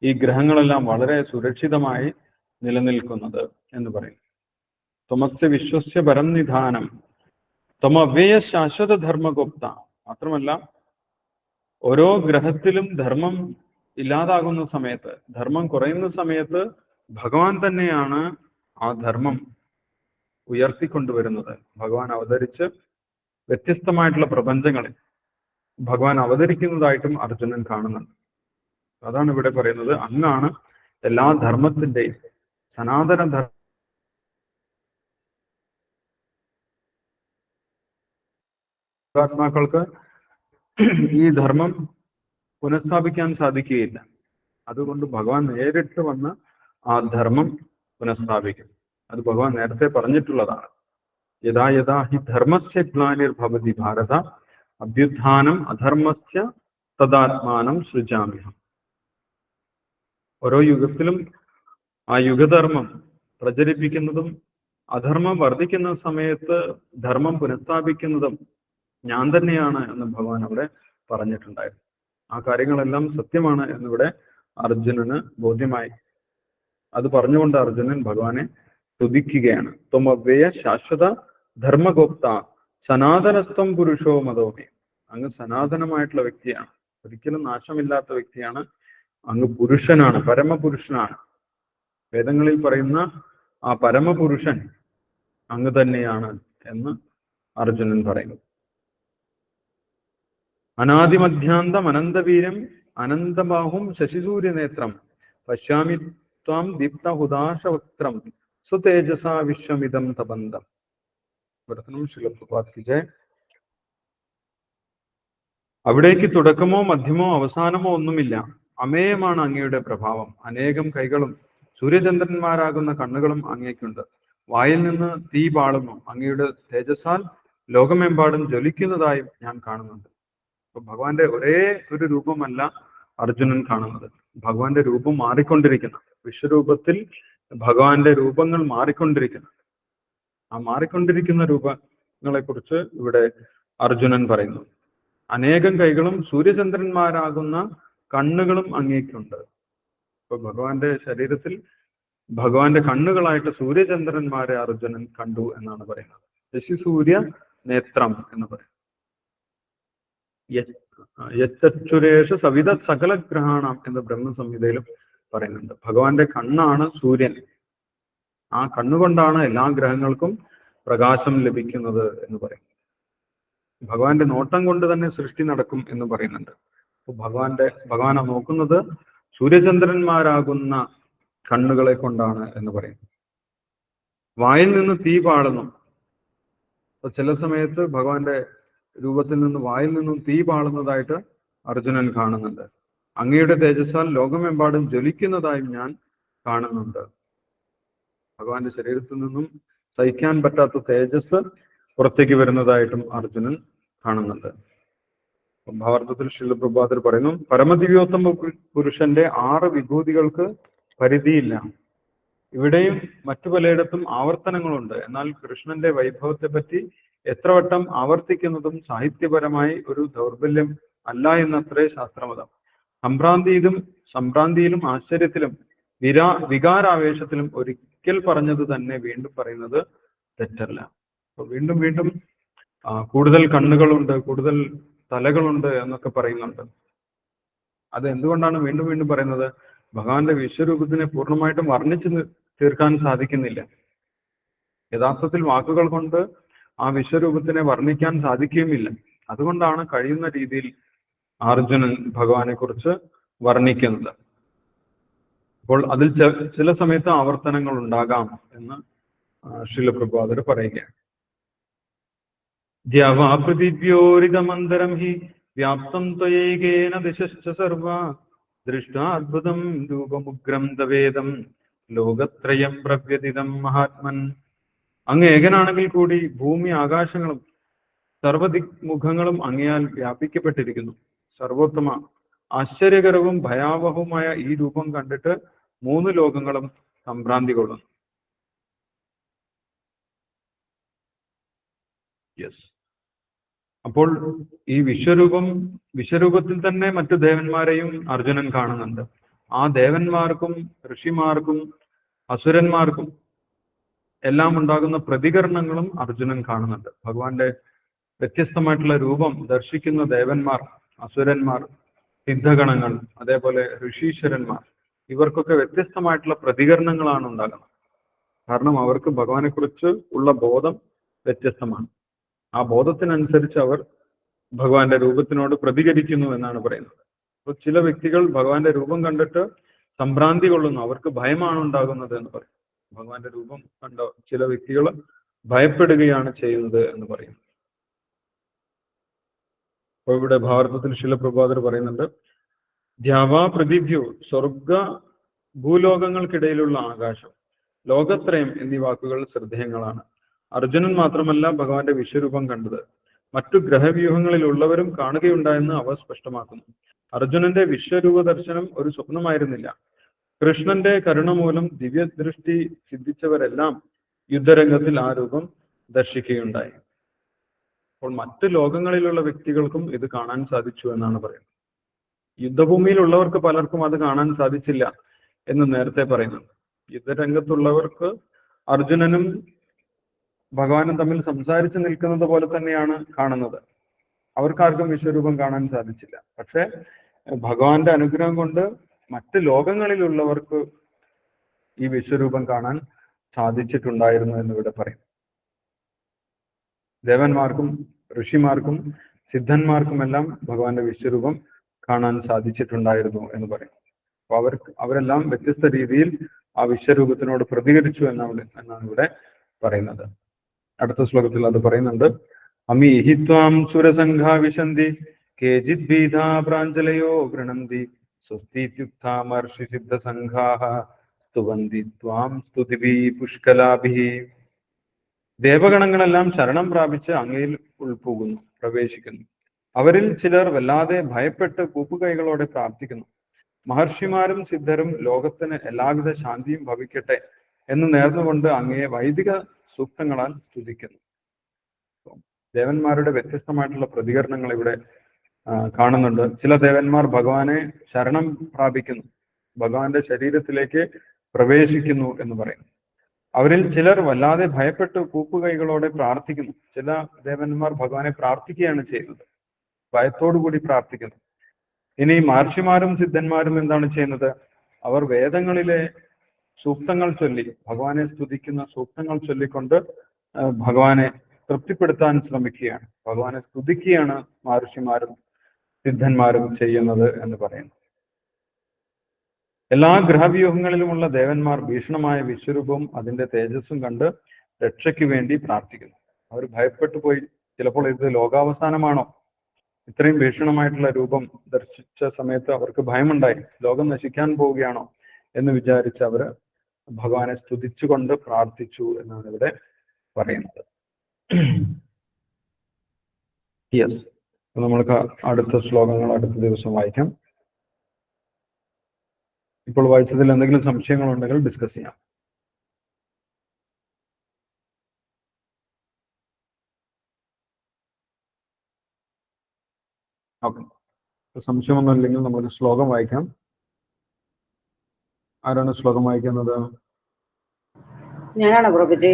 ഈ ഗ്രഹങ്ങളെല്ലാം വളരെ സുരക്ഷിതമായി നിലനിൽക്കുന്നത് എന്ന് പറയും. ത്വമസ്യ വിശ്വസ്യ പരം നിധാനം ത്വമവ്യയ ശാശ്വത ധർമ്മഗുപ്ത. മാത്രമല്ല, ഓരോ ഗ്രഹത്തിലും ധർമ്മം ഇല്ലാതാകുന്ന സമയത്ത്, ധർമ്മം കുറയുന്ന സമയത്ത് ഭഗവാൻ തന്നെയാണ് ആ ധർമ്മം ഉയർത്തിക്കൊണ്ടുവരുന്നത്. ഭഗവാൻ അവതരിച്ച് വ്യത്യസ്തമായിട്ടുള്ള പ്രപഞ്ചങ്ങളിൽ ഭഗവാൻ അവതരിക്കുന്നതായിട്ടും അർജുനൻ കാണുന്നുണ്ട്. അതാണ് ഇവിടെ പറയുന്നത്, അങ്ങാണ് എല്ലാ ധർമ്മത്തിന്റെയും സനാതന ധർമാക്കൾക്ക് ഈ ധർമ്മം പുനഃസ്ഥാപിക്കാൻ സാധിക്കുകയില്ല. അതുകൊണ്ട് ഭഗവാൻ നേരിട്ട് വന്ന് ആ ധർമ്മം പുനഃസ്ഥാപിക്കും. അത് ഭഗവാൻ നേരത്തെ പറഞ്ഞിട്ടുള്ളതാണ്. യഥാ യഥാ ഹി ധർമ്മസ്യ ഗ്ലാനിർഭവതി ഭാരത അഭ്യുത്ഥാനം അധർമ്മസ്യ തദാത്മാനം സൃജാമ്യഹം. ഓരോ യുഗത്തിലും ആ യുഗധർമ്മം പ്രചരിപ്പിക്കുന്നതും അധർമ്മം വർദ്ധിക്കുന്ന സമയത്ത് ധർമ്മം പുനഃസ്ഥാപിക്കുന്നതും ഞാൻ തന്നെയാണ് എന്ന് ഭഗവാൻ അവിടെ പറഞ്ഞിട്ടുണ്ടായിരുന്നു. ആ കാര്യങ്ങളെല്ലാം സത്യമാണ് എന്നിവിടെ അർജുനന് ബോധ്യമായി. അത് പറഞ്ഞുകൊണ്ട് അർജുനൻ ഭഗവാനെ സ്തുതിക്കുകയാണ്. ത്വമവ്യയ ശാശ്വത ധർമ്മഗുപ്ത സനാതനസ്ഥം പുരുഷോ മതോമി. അങ്ങ് സനാതനമായിട്ടുള്ള വ്യക്തിയാണ്, ഒരിക്കലും നാശമില്ലാത്ത വ്യക്തിയാണ്. അങ്ങ് പുരുഷനാണ്, പരമപുരുഷനാണ്. വേദങ്ങളിൽ പറയുന്ന ആ പരമപുരുഷൻ അങ്ങ് തന്നെയാണ് എന്ന് അർജുനൻ പറയുന്നു. അനാദിമധ്യാന്തം അനന്തവീരം അനന്തബാഹും ശശിസൂര്യനേത്രം പശ്യാമി ത്വാം ദീപ്തഹുദാശവക്ത്രം സ്വതേജസാ വിശ്വമിതം തപന്തം. അവിടേക്ക് തുടക്കമോ മധ്യമോ അവസാനമോ ഒന്നുമില്ല. അമേയമാണ് അങ്ങയുടെ പ്രഭാവം. അനേകം കൈകളും സൂര്യചന്ദ്രന്മാരാകുന്ന കണ്ണുകളും അങ്ങേക്കുണ്ട്. വായിൽ നിന്ന് തീ പാളുന്നു. അങ്ങയുടെ തേജസ്സാൽ ലോകമെമ്പാടും ജ്വലിക്കുന്നതായും ഞാൻ കാണുന്നുണ്ട്. അപ്പൊ ഭഗവാന്റെ ഒരേ ഒരു രൂപമല്ല അർജുനൻ കാണുന്നത്. ഭഗവാന്റെ രൂപം മാറിക്കൊണ്ടിരിക്കുന്ന, വിശ്വരൂപത്തിൽ ഭഗവാന്റെ രൂപങ്ങൾ മാറിക്കൊണ്ടിരിക്കുന്നു. ആ മാറിക്കൊണ്ടിരിക്കുന്ന രൂപങ്ങളെ കുറിച്ച് ഇവിടെ അർജുനൻ പറയുന്നു. അനേകം കൈകളും സൂര്യചന്ദ്രന്മാരാകുന്ന കണ്ണുകളും അങ്ങേക്കുണ്ട്. ഇപ്പൊ ഭഗവാന്റെ ശരീരത്തിൽ ഭഗവാന്റെ കണ്ണുകളായിട്ട് സൂര്യചന്ദ്രന്മാരെ അർജുനൻ കണ്ടു എന്നാണ് പറയുന്നത്. ശശിസൂര്യ നേത്രം എന്ന് പറയും. യച്ചുരേഷ സവിത സകല ഗ്രഹാണം എന്ന് ബ്രഹ്മസംഹിതയിലും പറയുന്നുണ്ട്. ഭഗവാന്റെ കണ്ണാണ് സൂര്യൻ. ആ കണ്ണുകൊണ്ടാണ് എല്ലാ ഗ്രഹങ്ങൾക്കും പ്രകാശം ലഭിക്കുന്നത് എന്ന് പറയും. ഭഗവാന്റെ നോട്ടം കൊണ്ട് തന്നെ സൃഷ്ടി നടക്കും എന്ന് പറയുന്നുണ്ട്. അപ്പൊ ഭഗവാനെ നോക്കുന്നത് സൂര്യചന്ദ്രന്മാരാകുന്ന കണ്ണുകളെ കൊണ്ടാണ് എന്ന് പറയുന്നു. വായിൽ നിന്ന് തീ പാളുന്നു. അപ്പൊ ചില സമയത്ത് ഭഗവാന്റെ രൂപത്തിൽ നിന്ന് വായിൽ നിന്നും തീ പാളുന്നതായിട്ട് അർജുനൻ കാണുന്നുണ്ട്. അങ്ങയുടെ തേജസ്സാൽ ലോകമെമ്പാടും ജ്വലിക്കുന്നതായും ഞാൻ കാണുന്നുണ്ട്. ഭഗവാന്റെ ശരീരത്തിൽ നിന്നും സഹിക്കാൻ പറ്റാത്ത തേജസ് പുറത്തേക്ക് വരുന്നതായിട്ടും അർജുനൻ കാണുന്നുണ്ട്. ഭാരതത്തിൽ ശ്രീല പ്രഭാതർ പറയുന്നു, പരമദിവ്യോത്തമ പുരുഷന്റെ 6 വിഭൂതികൾക്ക് പരിധിയില്ല. ഇവിടെയും മറ്റു പലയിടത്തും ആവർത്തനങ്ങളുണ്ട്. എന്നാൽ കൃഷ്ണന്റെ വൈഭവത്തെ പറ്റി എത്ര വട്ടം ആവർത്തിക്കുന്നതും സാഹിത്യപരമായി ഒരു ദൗർബല്യം അല്ല എന്നത്രേ ശാസ്ത്രമതം. സംഭ്രാന്തിയിലും ആശ്ചര്യത്തിലും വികാരാവേശത്തിലും ഒരിക്കൽ പറഞ്ഞത് തന്നെ വീണ്ടും പറയുന്നത് തെറ്റല്ല. അപ്പൊ വീണ്ടും വീണ്ടും കൂടുതൽ കണ്ണുകളുണ്ട്, കൂടുതൽ തലകളുണ്ട് എന്നൊക്കെ പറയുന്നുണ്ട്. അത് എന്തുകൊണ്ടാണ് വീണ്ടും വീണ്ടും പറയുന്നത്? ഭഗവാന്റെ വിശ്വരൂപത്തിനെ പൂർണ്ണമായിട്ടും വർണ്ണിച്ചു തീർക്കാൻ സാധിക്കുന്നില്ല. യഥാർത്ഥത്തിൽ വാക്കുകൾ കൊണ്ട് ആ വിശ്വരൂപത്തിനെ വർണ്ണിക്കാൻ സാധിക്കുകയുമില്ല. അതുകൊണ്ടാണ് കഴിയുന്ന രീതിയിൽ അർജുനൻ ഭഗവാനെ കുറിച്ച് വർണ്ണിക്കുന്നത്. അപ്പോൾ അതിൽ ചില സമയത്ത് ആവർത്തനങ്ങൾ ഉണ്ടാകാം എന്ന് ശ്രീല പ്രഭാതർ പറയുകയാണ്. ദ്യാവാപൃഥിവ്യോരിതമന്തരം ഹി വ്യാപ്തം ത്വയൈകേന ദിശശ്ച സർവാ ദൃഷ്ടാദ്ഭുതം രൂപമുഗ്രം തവേദം ലോകത്രയം പ്രവ്യതിതം മഹാത്മൻ. അങ്ങ് ഏകനാണെങ്കിൽ കൂടി ഭൂമി ആകാശങ്ങളും സർവദിക്മുഖങ്ങളും അങ്ങയാൽ വ്യാപിക്കപ്പെട്ടിരിക്കുന്നു. സർവോത്തമ, ആശ്ചര്യകരവും ഭയാവഹവുമായ ഈ രൂപം കണ്ടിട്ട് 3 ലോകങ്ങളും സംഭ്രാന്തി കൊള്ളുന്നു. അപ്പോൾ ഈ വിശ്വരൂപത്തിൽ തന്നെ മറ്റു ദേവന്മാരെയും അർജുനൻ കാണുന്നുണ്ട്. ആ ദേവന്മാർക്കും ഋഷിമാർക്കും അസുരന്മാർക്കും എല്ലാം ഉണ്ടാകുന്ന പ്രതികരണങ്ങളും അർജുനൻ കാണുന്നുണ്ട്. ഭഗവാന്റെ വ്യത്യസ്തമായിട്ടുള്ള രൂപം ദർശിക്കുന്ന ദേവന്മാർ, അസുരന്മാർ, സിദ്ധഗണങ്ങൾ, അതേപോലെ ഋഷീശ്വരന്മാർ, ഇവർക്കൊക്കെ വ്യത്യസ്തമായിട്ടുള്ള പ്രതികരണങ്ങളാണ് ഉണ്ടാകുന്നത്. കാരണം അവർക്ക് ഭഗവാനെ കുറിച്ച് ഉള്ള ബോധം വ്യത്യസ്തമാണ്. ആ ബോധത്തിനനുസരിച്ച് അവർ ഭഗവാന്റെ രൂപത്തിനോട് പ്രതികരിക്കുന്നു എന്നാണ് പറയുന്നത്. അപ്പോൾ ചില വ്യക്തികൾ ഭഗവാന്റെ രൂപം കണ്ടിട്ട് സംഭ്രാന്തി കൊള്ളുന്നു, അവർക്ക് ഭയമാണ് ഉണ്ടാകുന്നത് എന്ന് പറയും. ഭഗവാന്റെ രൂപം കണ്ട ചില വ്യക്തികൾ ഭയപ്പെടുകയാണ് ചെയ്യുന്നത് എന്ന് പറയും. അപ്പോൾ ഇവിടെ ഭാരതത്തിൽ ശ്രീല പ്രഭാതർ പറയുന്നുണ്ട്, ദ്യാവാ പൃഥിവ്യോ, സ്വർഗ ഭൂലോകങ്ങൾക്കിടയിലുള്ള ആകാശം, ലോകത്രയം എന്നീ വാക്കുകൾ ശ്രദ്ധേയങ്ങളാണ്. അർജുനൻ മാത്രമല്ല ഭഗവാന്റെ വിശ്വരൂപം കണ്ടത്, മറ്റു ഗ്രഹവ്യൂഹങ്ങളിലുള്ളവരും കാണുകയുണ്ടായെന്ന് അവ സ്പഷ്ടമാക്കുന്നു. അർജുനന്റെ വിശ്വരൂപ ദർശനം ഒരു സ്വപ്നമായിരുന്നില്ല. കൃഷ്ണന്റെ കരുണ മൂലം ദിവ്യദൃഷ്ടി സിദ്ധിച്ചവരെല്ലാം യുദ്ധരംഗത്തിൽ ആ രൂപം ദർശിക്കുകയുണ്ടായി. അപ്പോൾ മറ്റു ലോകങ്ങളിലുള്ള വ്യക്തികൾക്കും ഇത് കാണാൻ സാധിച്ചു എന്നാണ് പറയുന്നത്. യുദ്ധഭൂമിയിലുള്ളവർക്ക് പലർക്കും അത് കാണാൻ സാധിച്ചില്ല എന്ന് നേരത്തെ പറയുന്നുണ്ട്. യുദ്ധരംഗത്തുള്ളവർക്ക് അർജുനനും ഭഗവാനും തമ്മിൽ സംസാരിച്ചു നിൽക്കുന്നത് പോലെ തന്നെയാണ് കാണുന്നത്. അവർക്കാർക്കും വിശ്വരൂപം കാണാൻ സാധിച്ചില്ല. പക്ഷെ ഭഗവാന്റെ അനുഗ്രഹം കൊണ്ട് മറ്റ് ലോകങ്ങളിലുള്ളവർക്ക് ഈ വിശ്വരൂപം കാണാൻ സാധിച്ചിട്ടുണ്ടായിരുന്നു എന്നിവിടെ പറയും. ദേവന്മാർക്കും ഋഷിമാർക്കും സിദ്ധന്മാർക്കുമെല്ലാം ഭഗവാന്റെ വിശ്വരൂപം കാണാൻ സാധിച്ചിട്ടുണ്ടായിരുന്നു എന്ന് പറയും. അപ്പൊ അവരെല്ലാം വ്യത്യസ്ത രീതിയിൽ ആ വിശ്വരൂപത്തിനോട് പ്രതികരിച്ചു എന്നാണ് ഇവിടെ പറയുന്നത്. അടുത്ത ശ്ലോകത്തിൽ അത് പറയുന്നുണ്ട്. അമീഹി ത്വാം സുരസംഘാ വിശന്തി കേചിത് ഭീതാ പ്രാഞ്ജലയോ ഗൃണന്തി സ്വസ്തിത്യുക്താമർഷി സിദ്ധസംഘാഃ സ്തുവന്തി ത്വാം സ്തുതിഭി പുഷ്കലാഭി. ദേവഗണങ്ങളെല്ലാം ശരണം പ്രാപിച്ച് അങ്ങയിൽ ഉൾപോകുന്നു, പ്രവേശിക്കുന്നു. അവരിൽ ചിലർ വല്ലാതെ ഭയപ്പെട്ട് കൂപ്പുകൈകളോടെ പ്രാർത്ഥിക്കുന്നു. മഹർഷിമാരും സിദ്ധരും ലോകത്തിന് എല്ലാവിധ ശാന്തിയും ഭവിക്കട്ടെ എന്ന് നേർന്നുകൊണ്ട് അങ്ങയെ വൈദിക സൂക്തങ്ങളാൽ സ്തുതിക്കുന്നു. ദേവന്മാരുടെ വ്യത്യസ്തമായിട്ടുള്ള പ്രതികരണങ്ങൾ ഇവിടെ കാണുന്നുണ്ട്. ചില ദേവന്മാർ ഭഗവാനെ ശരണം പ്രാപിക്കുന്നു, ഭഗവാന്റെ ശരീരത്തിലേക്ക് പ്രവേശിക്കുന്നു എന്ന് പറയുന്നു. അവരിൽ ചിലർ വല്ലാതെ ഭയപ്പെട്ട് കൂപ്പുകൈകളോടെ പ്രാർത്ഥിക്കുന്നു. ചില ദേവന്മാർ ഭഗവാനെ പ്രാർത്ഥിക്കുകയാണ് ചെയ്യുന്നത്, ഭയത്തോടുകൂടി പ്രാർത്ഥിക്കുന്നു. ഇനി മഹർഷിമാരും സിദ്ധന്മാരും എന്താണ് ചെയ്യുന്നത്? അവർ വേദങ്ങളിലെ സൂക്തങ്ങൾ ചൊല്ലി, ഭഗവാനെ സ്തുതിക്കുന്ന സൂക്തങ്ങൾ ചൊല്ലിക്കൊണ്ട് ഭഗവാനെ തൃപ്തിപ്പെടുത്താൻ ശ്രമിക്കുകയാണ്, ഭഗവാനെ സ്തുതിക്കുകയാണ് മഹർഷിമാരും സിദ്ധന്മാരും ചെയ്യുന്നത് എന്ന് പറയുന്നു. എല്ലാ ഗ്രഹവ്യൂഹങ്ങളിലുമുള്ള ദേവന്മാർ ഭീഷണമായ വിശ്വരൂപവും അതിന്റെ തേജസ്സും കണ്ട് രക്ഷയ്ക്ക് വേണ്ടി പ്രാർത്ഥിക്കുന്നു. അവർ ഭയപ്പെട്ടു പോയി. ചിലപ്പോൾ ഇത് ലോകാവസാനമാണോ? ഇത്രയും ഭീഷണമായിട്ടുള്ള രൂപം ദർശിച്ച സമയത്ത് അവർക്ക് ഭയമുണ്ടായി. ലോകം നശിക്കാൻ പോവുകയാണോ എന്ന് വിചാരിച്ച് അവര് ഭഗവാനെ സ്തുതിച്ചുകൊണ്ട് പ്രാർത്ഥിച്ചു എന്നാണ് ഇവിടെ പറയുന്നത്. യെസ്, നമ്മൾക്ക് അടുത്ത ശ്ലോകങ്ങൾ അടുത്ത ദിവസം വായിക്കാം. ഇപ്പോൾ വായിച്ചതിൽ എന്തെങ്കിലും സംശയങ്ങളുണ്ടെങ്കിൽ ഡിസ്കസ് ചെയ്യാം. ഓക്കെ, സംശയമൊന്നും ഇല്ലെങ്കിൽ നമുക്ക് ശ്ലോകം വായിക്കാം. ആരാണ് ശ്ലോകം വായിക്കുന്നത്? ഞാനാണ് പ്രഭുജി.